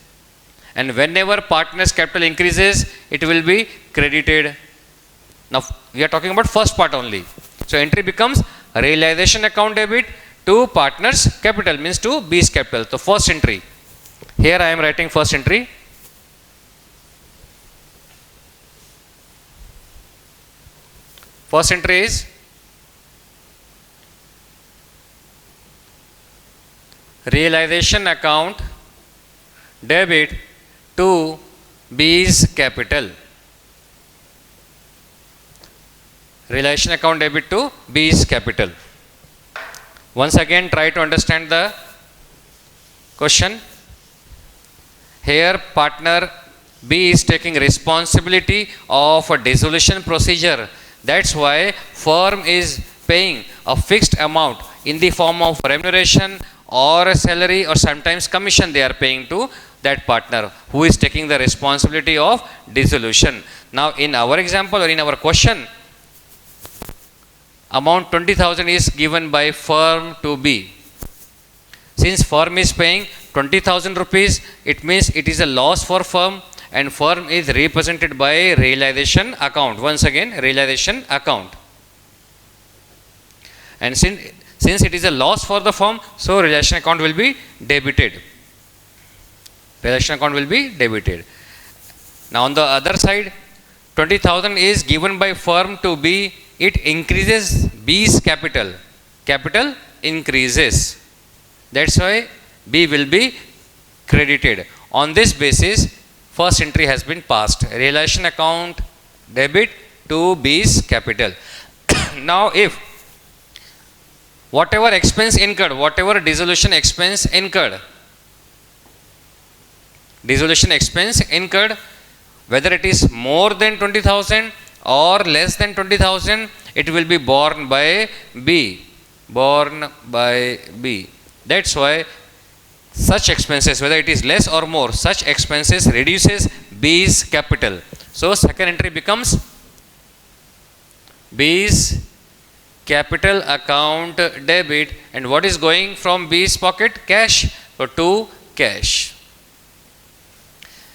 and whenever partners capital increases, it will be credited. Now we are talking about first part only. So entry becomes realization account debit to partners capital, means to B's capital. So first entry. Here I am writing first entry. First entry is realization account debit to B's capital. Realization account debit to B's capital. Once again try to understand the question. Here partner B is taking responsibility of a dissolution procedure. That's why firm is paying a fixed amount in the form of remuneration or a salary or sometimes commission they are paying to that partner who is taking the responsibility of dissolution. Now in our example or in our question, amount 20,000 is given by firm to B. Since firm is paying 20,000 rupees, it means it is a loss for firm, and firm is represented by realization account. Once again, realization account. And since it is a loss for the firm, so realization account will be debited. Realization account will be debited. Now on the other side, 20,000 is given by firm to B. It increases B's capital. Capital increases. That's why B will be credited. On this basis, first entry has been passed. Realization account debit to B's capital. Now if whatever expense incurred, whatever dissolution expense incurred, whether it is more than 20,000 or less than 20,000, it will be borne by B. Borne by B. That's why such expenses, whether it is less or more, such expenses reduces B's capital. So second entry becomes B's capital account debit, and what is going from B's pocket? Cash. So to cash.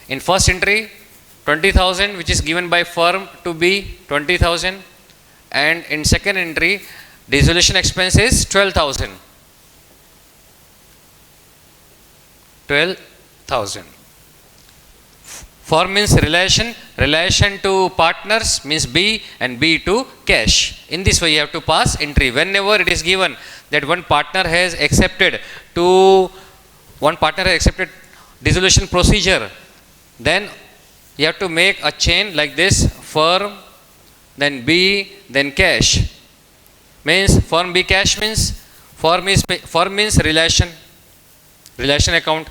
In first entry, 20,000 which is given by firm to B, 20,000, and in second entry, dissolution expense is 12,000. 12,000. Firm means relation to partners means B, and B to cash. In this way you have to pass entry. Whenever it is given that one partner has accepted to one partner has accepted dissolution procedure, then you have to make a chain like this: firm, then B, then cash. Means firm B cash means firm means relation account.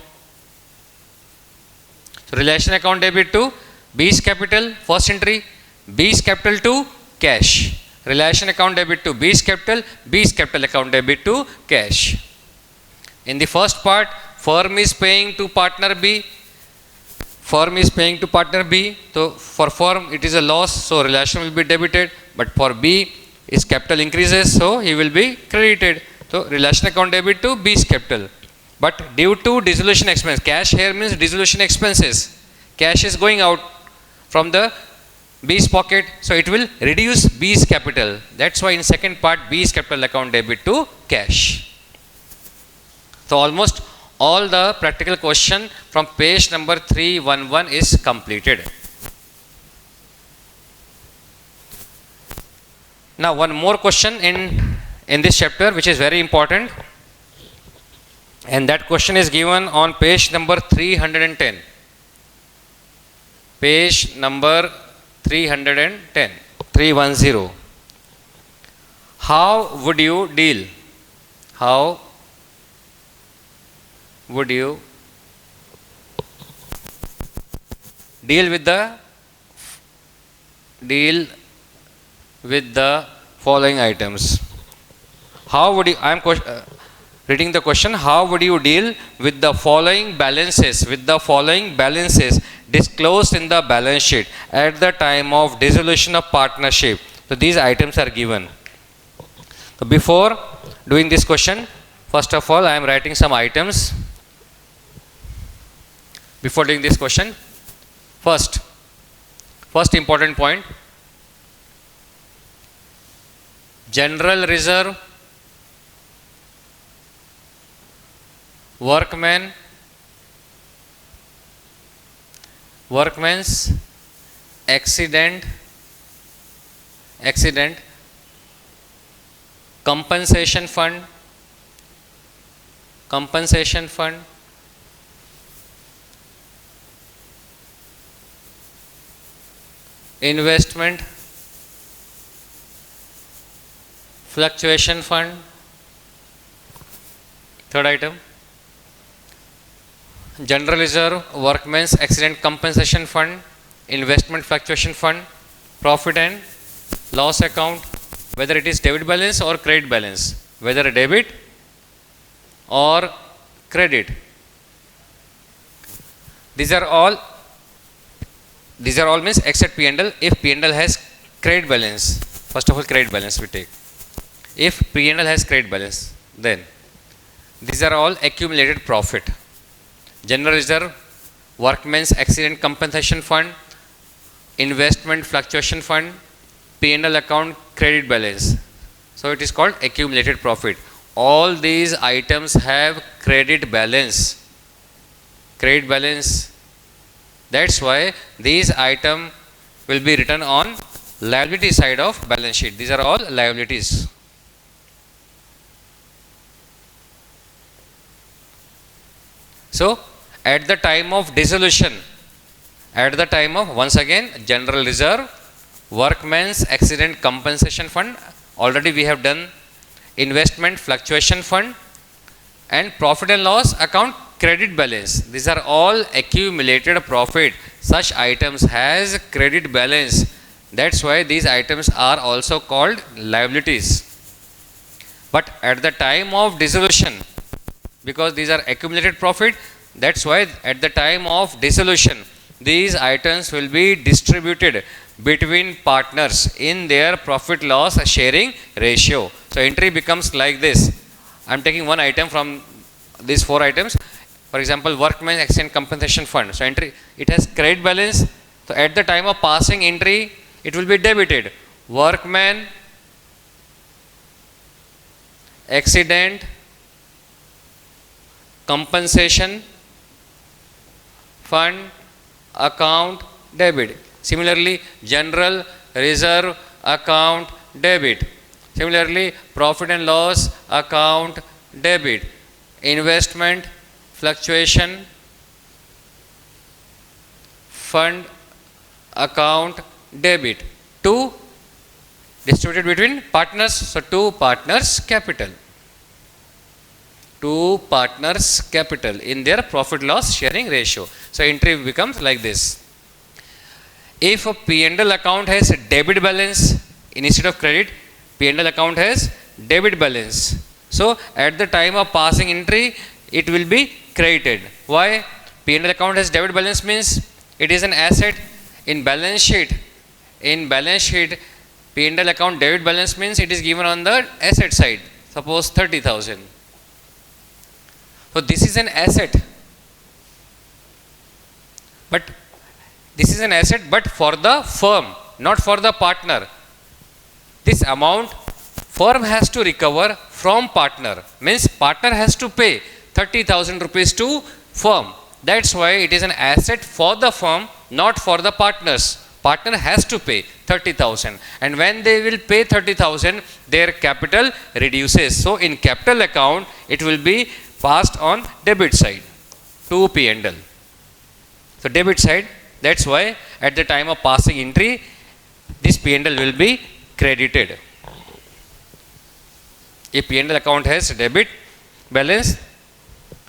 So relation account debit to B's capital, first entry, B's capital to cash. Relation account debit to B's capital account debit to cash. In the first part, firm is paying to partner B. Firm is paying to partner B. So for firm it is a loss, so relation will be debited. But for B, his capital increases, so he will be credited. So relation account debit to B's capital. But due to dissolution expense, cash here means dissolution expenses. Cash is going out from the B's pocket, so it will reduce B's capital. That's why in second part, B's capital account debit to cash. So almost all the practical question from page number 311 is completed. Now one more question in this chapter which is very important, and that question is given on page number 310. Page number 310, 310. How would you deal? How would you deal with the following items? How would you, I am reading the question, how would you deal with the following balances, disclosed in the balance sheet at the time of dissolution of partnership? So these items are given. So before doing this question, first of all I am writing some items. Before doing this question, first important point: general reserve, workman's accident, compensation fund, investment fluctuation fund. Third item: general reserve, workman's accident compensation fund, investment fluctuation fund, profit and loss account, whether it is debit balance or credit balance, whether debit or credit. These are all means except P&L. If P&L has credit balance, first of all credit balance we take. If P&L has credit balance, then these are all accumulated profit. General reserve, workman's accident compensation fund, investment fluctuation fund, P&L account, credit balance. So it is called accumulated profit. All these items have credit balance. That's why these items will be written on liability side of balance sheet. These are all liabilities. So at the time of dissolution, once again, general reserve, workman's accident compensation fund, already we have done, investment fluctuation fund, and profit and loss account, credit balance. These are all accumulated profit. Such items has credit balance. That's why these items are also called liabilities. But at the time of dissolution, because these are accumulated profit, that's why at the time of dissolution, these items will be distributed between partners in their profit loss sharing ratio. So entry becomes like this. I am taking one item from these four items. For example, workman's accident compensation fund. So entry, it has credit balance. So at the time of passing entry, it will be debited. Workman accident compensation fund account debit. Similarly, general reserve account debit. Similarly, profit and loss account debit. Investment fluctuation fund account debit to distributed between partners. So, two partners capital. Two partners capital in their profit loss sharing ratio. So, entry becomes like this. If a P&L account has debit balance instead of credit, P&L account has debit balance. So, at the time of passing entry, it will be credited. Why? P&L account has debit balance means it is an asset in balance sheet. In balance sheet, P&L account debit balance means it is given on the asset side. Suppose 30,000. So, this is an asset. But this is an asset but for the firm, not for the partner. This amount firm has to recover from partner. Means partner has to pay 30,000 rupees to firm. That's why it is an asset for the firm, not for the partners. Partner has to pay 30,000, and when they will pay 30,000, their capital reduces. So, in capital account, it will be passed on debit side to P&L. So, debit side. That's why at the time of passing entry, this P&L will be credited. If P&L account has debit balance,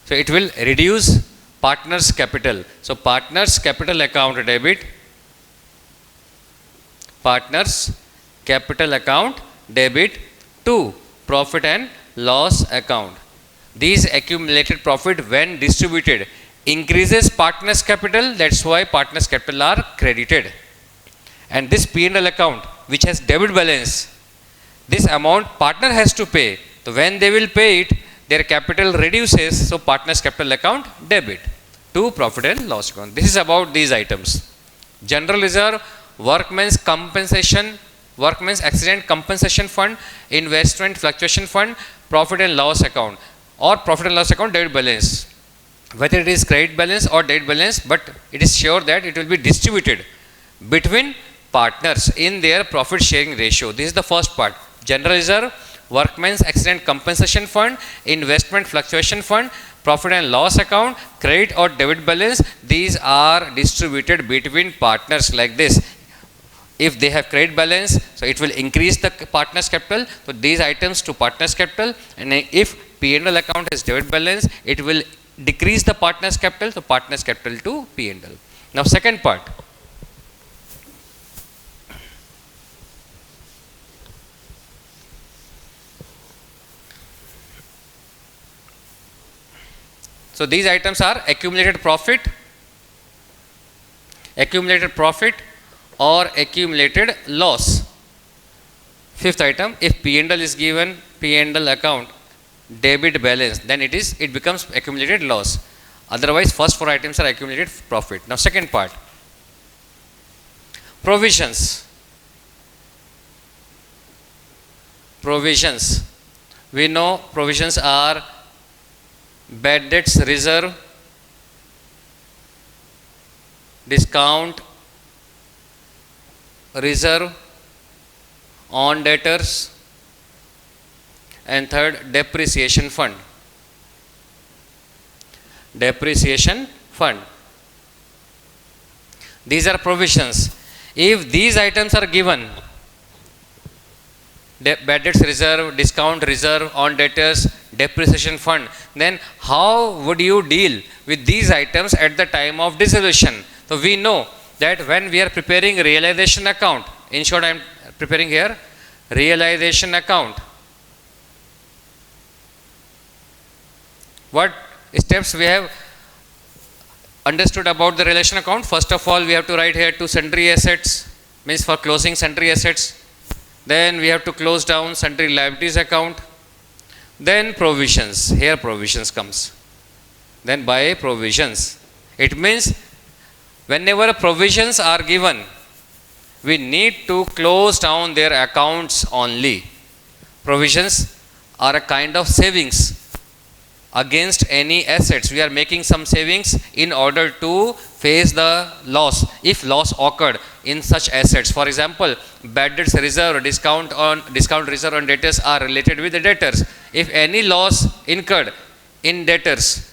so it will reduce partners capital. So, partners capital account debit, partners capital account debit to profit and loss account. These accumulated profit when distributed increases partners capital. That's why partners capital are credited. And this P&L account which has debit balance, this amount partner has to pay. So, when they will pay it, their capital reduces. So, partners capital account debit to profit and loss account. This is about these items. General reserve, workmen's compensation, workmen's accident compensation fund, investment fluctuation fund, profit and loss account, or profit and loss account debit balance. Whether it is credit balance or debit balance, but it is sure that it will be distributed between partners in their profit sharing ratio. This is the first part. General reserve, workmen's accident compensation fund, investment fluctuation fund, profit and loss account, credit or debit balance, these are distributed between partners like this. If they have credit balance, so it will increase the partners capital, so these items to partners capital, and if P&L account has debit balance, it will decrease the partners capital, so partners capital to P&L. Now, second part. So, these items are accumulated profit or accumulated loss. Fifth item, if P&L is given P&L account debit balance, then it becomes accumulated loss. Otherwise, first four items are accumulated profit. Now, second part, provisions. Provisions. We know provisions are bad debts reserve, discount reserve on debtors, and third, depreciation fund. Depreciation fund. These are provisions. If these items are given, bad debts reserve, discount reserve on debtors, depreciation fund, then how would you deal with these items at the time of dissolution? So, we know that when we are preparing realization account, in short I am preparing here realization account, what steps we have understood about the realization account? First of all, we have to write here to sundry assets, means for closing sundry assets. Then we have to close down sundry liabilities account. Then provisions, here provisions comes. Then by provisions, it means whenever provisions are given, we need to close down their accounts only. Provisions are a kind of savings against any assets. We are making some savings in order to face the loss, if loss occurred in such assets. For example, bad debts reserve, discount reserve on debtors are related with the debtors. If any loss incurred in debtors,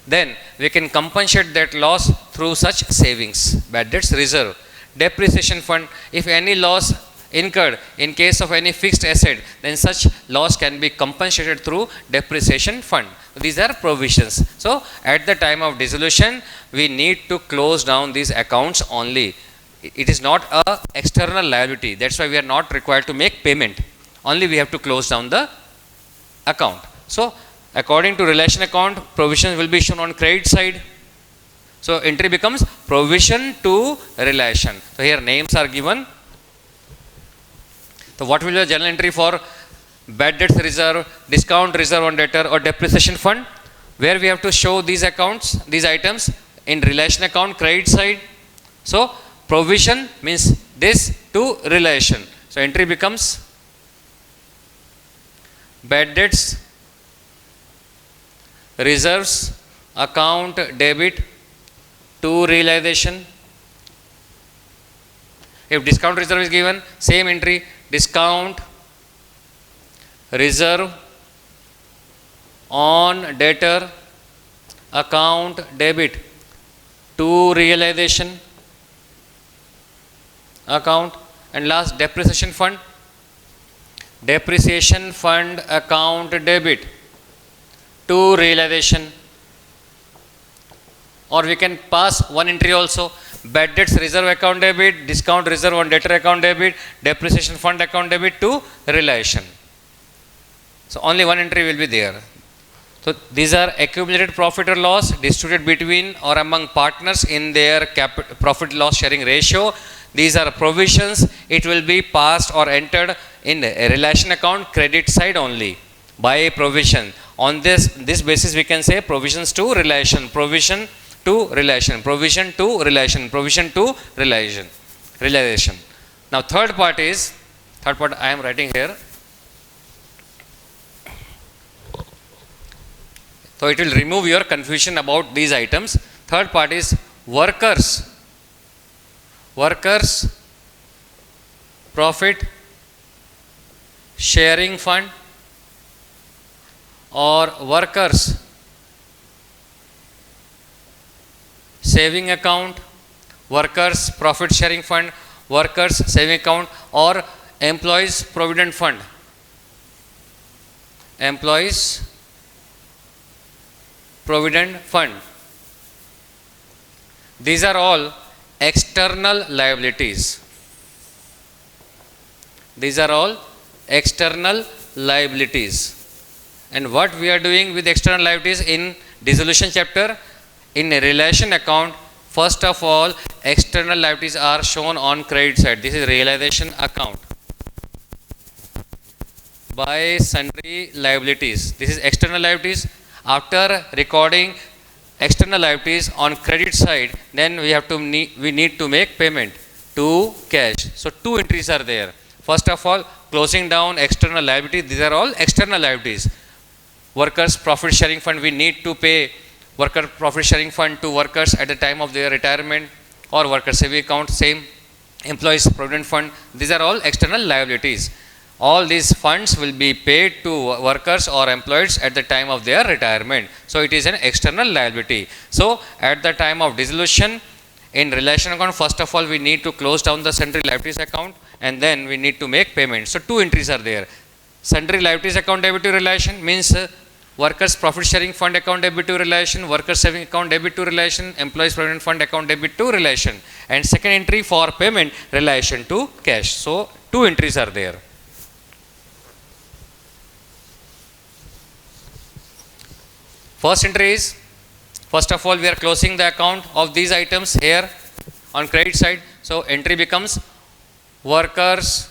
then we can compensate that loss through such savings. Bad debts reserve. Depreciation fund, if any loss incurred in case of any fixed asset, then such loss can be compensated through depreciation fund. These are provisions. So at the time of dissolution, we need to close down these accounts only. It is not a external liability. That's why we are not required to make payment. Only we have to close down the account. So according to relation account, provisions will be shown on credit side. So entry becomes provision to relation. So here names are given. So what will be the journal entry for bad debts reserve, discount reserve on debtor, or depreciation fund? Where we have to show these accounts, these items in relation account credit side. So provision means this to relation. So entry becomes bad debts reserves account debit to realization. If discount reserve is given, same entry, discount reserve on debtor account debit to realization account. And last, depreciation fund, depreciation fund account debit to realization. Or we can pass one entry also, bad debts reserve account debit, discount reserve on debtor account debit, depreciation fund account debit to realization. So only one entry will be there. So these are accumulated profit or loss distributed between or among partners in their profit loss sharing ratio. These are provisions. It will be passed or entered in a relation account credit side only by provision. On this basis we can say provisions to relation, provision to relation, provision to relation, provision to realization. Now third part I am writing here. So it will remove your confusion about these items. Third part is workers profit sharing fund or workers saving account, workers profit sharing fund, workers saving account, or employees provident fund. Employees provident fund. These are all external liabilities. These are all external liabilities. And what we are doing with external liabilities in dissolution chapter, in a relation account, first of all, external liabilities are shown on credit side. This is realization account. By sundry liabilities. This is external liabilities. After recording external liabilities on credit side, then we need to make payment to cash. So two entries are there. First of all, closing down external liabilities. These are all external liabilities. Workers profit sharing fund, we need to pay worker profit sharing fund to workers at the time of their retirement, or worker saving account, same. Employees provident fund, these are all external liabilities. All these funds will be paid to workers or employees at the time of their retirement. So it is an external liability. So at the time of dissolution, in relation account, first of all we need to close down the sundry liabilities account, and then we need to make payment. So two entries are there. Sundry liabilities account debit to relation means workers profit sharing fund account debit to relation, workers saving account debit to relation, employees provident fund account debit to relation, and second entry for payment relation to cash. So two entries are there. First entry is, first of all we are closing the account of these items here on credit side. So entry becomes workers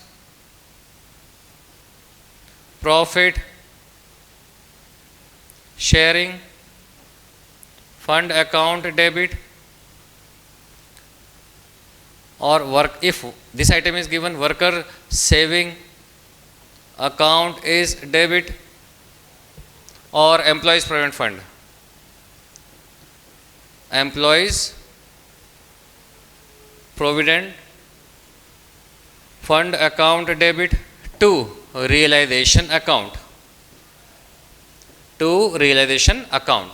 profit sharing fund account debit, or if this item is given, worker saving account is debit, or employees provident fund. Employees provident fund account debit to realization account. To realization account.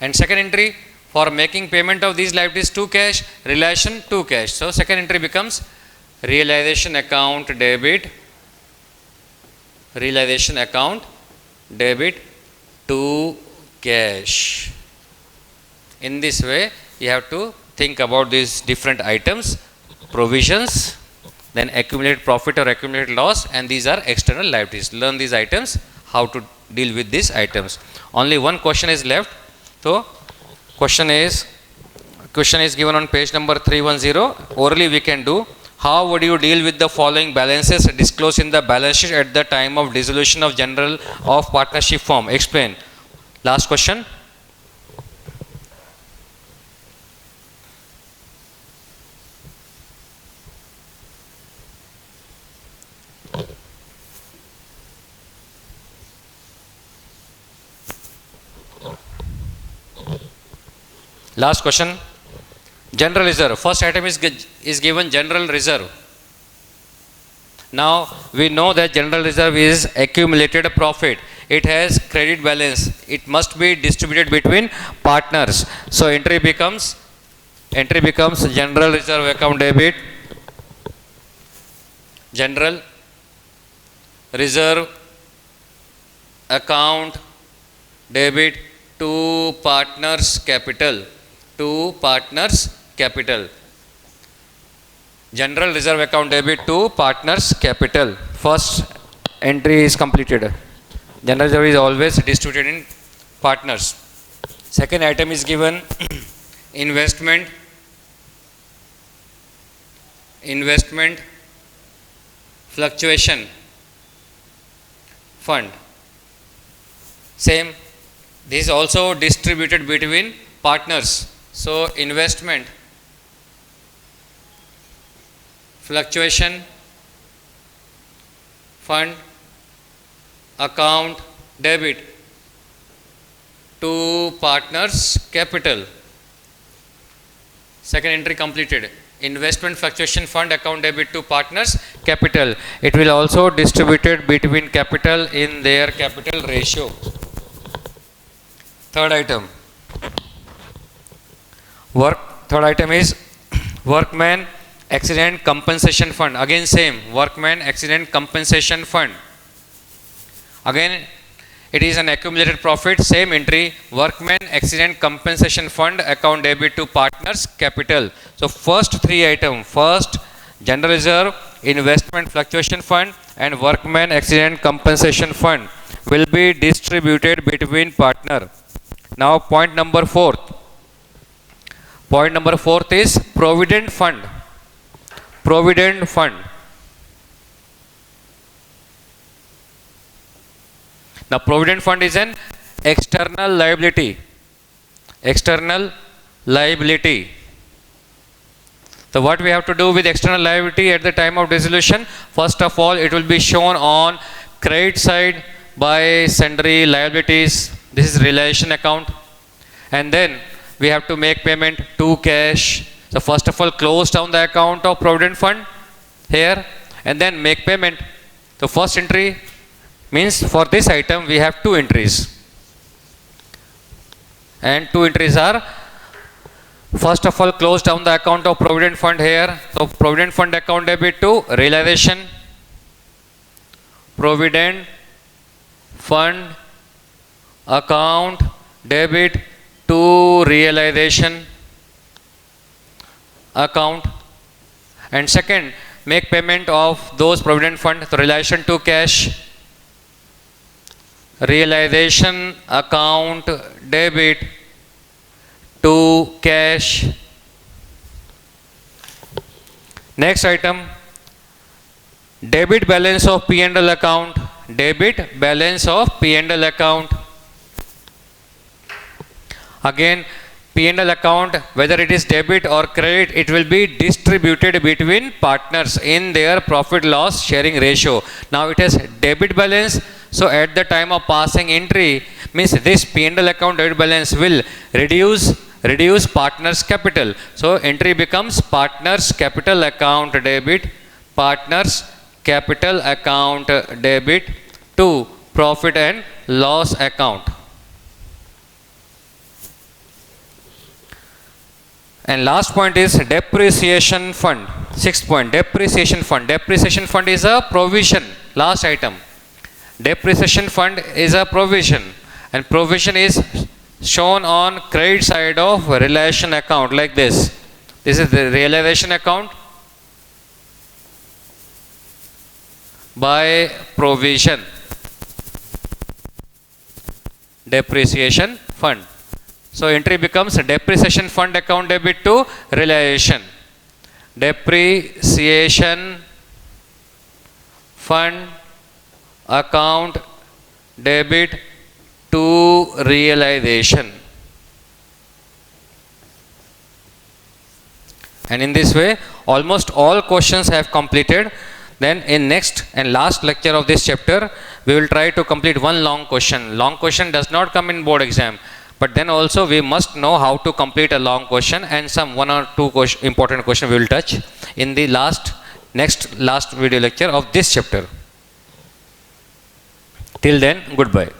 And second entry for making payment of these liabilities to cash, realization to cash. So second entry becomes realization account debit, realization account debit to cash. In this way you have to think about these different items, provisions, then accumulated profit or accumulated loss, and these are external liabilities. Learn these items, how to deal with these items. Only one question is left. So question is given on page number 310. Orally we can do. How would you deal with the following balances disclosed in the balance sheet at the time of dissolution of general of partnership firm? Explain. Last question. Last question. General reserve. First item is given general reserve. Now we know that general reserve is accumulated profit. It has credit balance. It must be distributed between partners. So entry becomes general reserve account debit, general reserve account debit to partners capital. To partners capital. General reserve account debit to partners capital. First entry is completed. General reserve is always distributed in partners. Second item is given investment fluctuation fund. Same. This is also distributed between partners. So investment fluctuation fund account debit to partners capital. Second entry completed. Investment fluctuation fund account debit to partners capital. It will also distributed between capital in their capital ratio. Third item. Third item is workman accident compensation fund. Again same, workman accident compensation fund. Again it is an accumulated profit. Same entry, workman accident compensation fund account debit to partners capital. So first three items, first general reserve, investment fluctuation fund and workman accident compensation fund will be distributed between partner. Now point number fourth. Point number fourth is provident fund. Provident fund. Now provident fund is an external liability. External liability. So what we have to do with external liability at the time of dissolution? First of all, it will be shown on credit side by sundry liabilities. This is realization account. And then we have to make payment to cash. So first of all close down the account of provident fund here and then make payment. So first entry means for this item we have two entries. And two entries are, first of all close down the account of provident fund here. So provident fund account debit to realization. Provident fund account debit to realization account. And second, make payment of those provident fund to realization to cash. Realization account debit to cash. Next item, debit balance of P&L account. Debit balance of P&L account. Again P&L account, whether it is debit or credit, it will be distributed between partners in their profit loss sharing ratio. Now it has debit balance, so at the time of passing entry means this P&L account debit balance will reduce partners capital. So entry becomes partners capital account debit, partners capital account debit to profit and loss account. And last point is depreciation fund. Sixth point, depreciation fund. Depreciation fund is a provision. Last item. Depreciation fund is a provision, and provision is shown on credit side of realization account like this. This is the realization account by provision. Depreciation fund. So entry becomes depreciation fund account debit to realization. Depreciation fund account debit to realization. And in this way almost all questions have completed. Then in next and last lecture of this chapter we will try to complete one long question. Long question does not come in board exam, but then also we must know how to complete a long question, and some one or two important question we will touch in the last video lecture of this chapter. Till then, goodbye.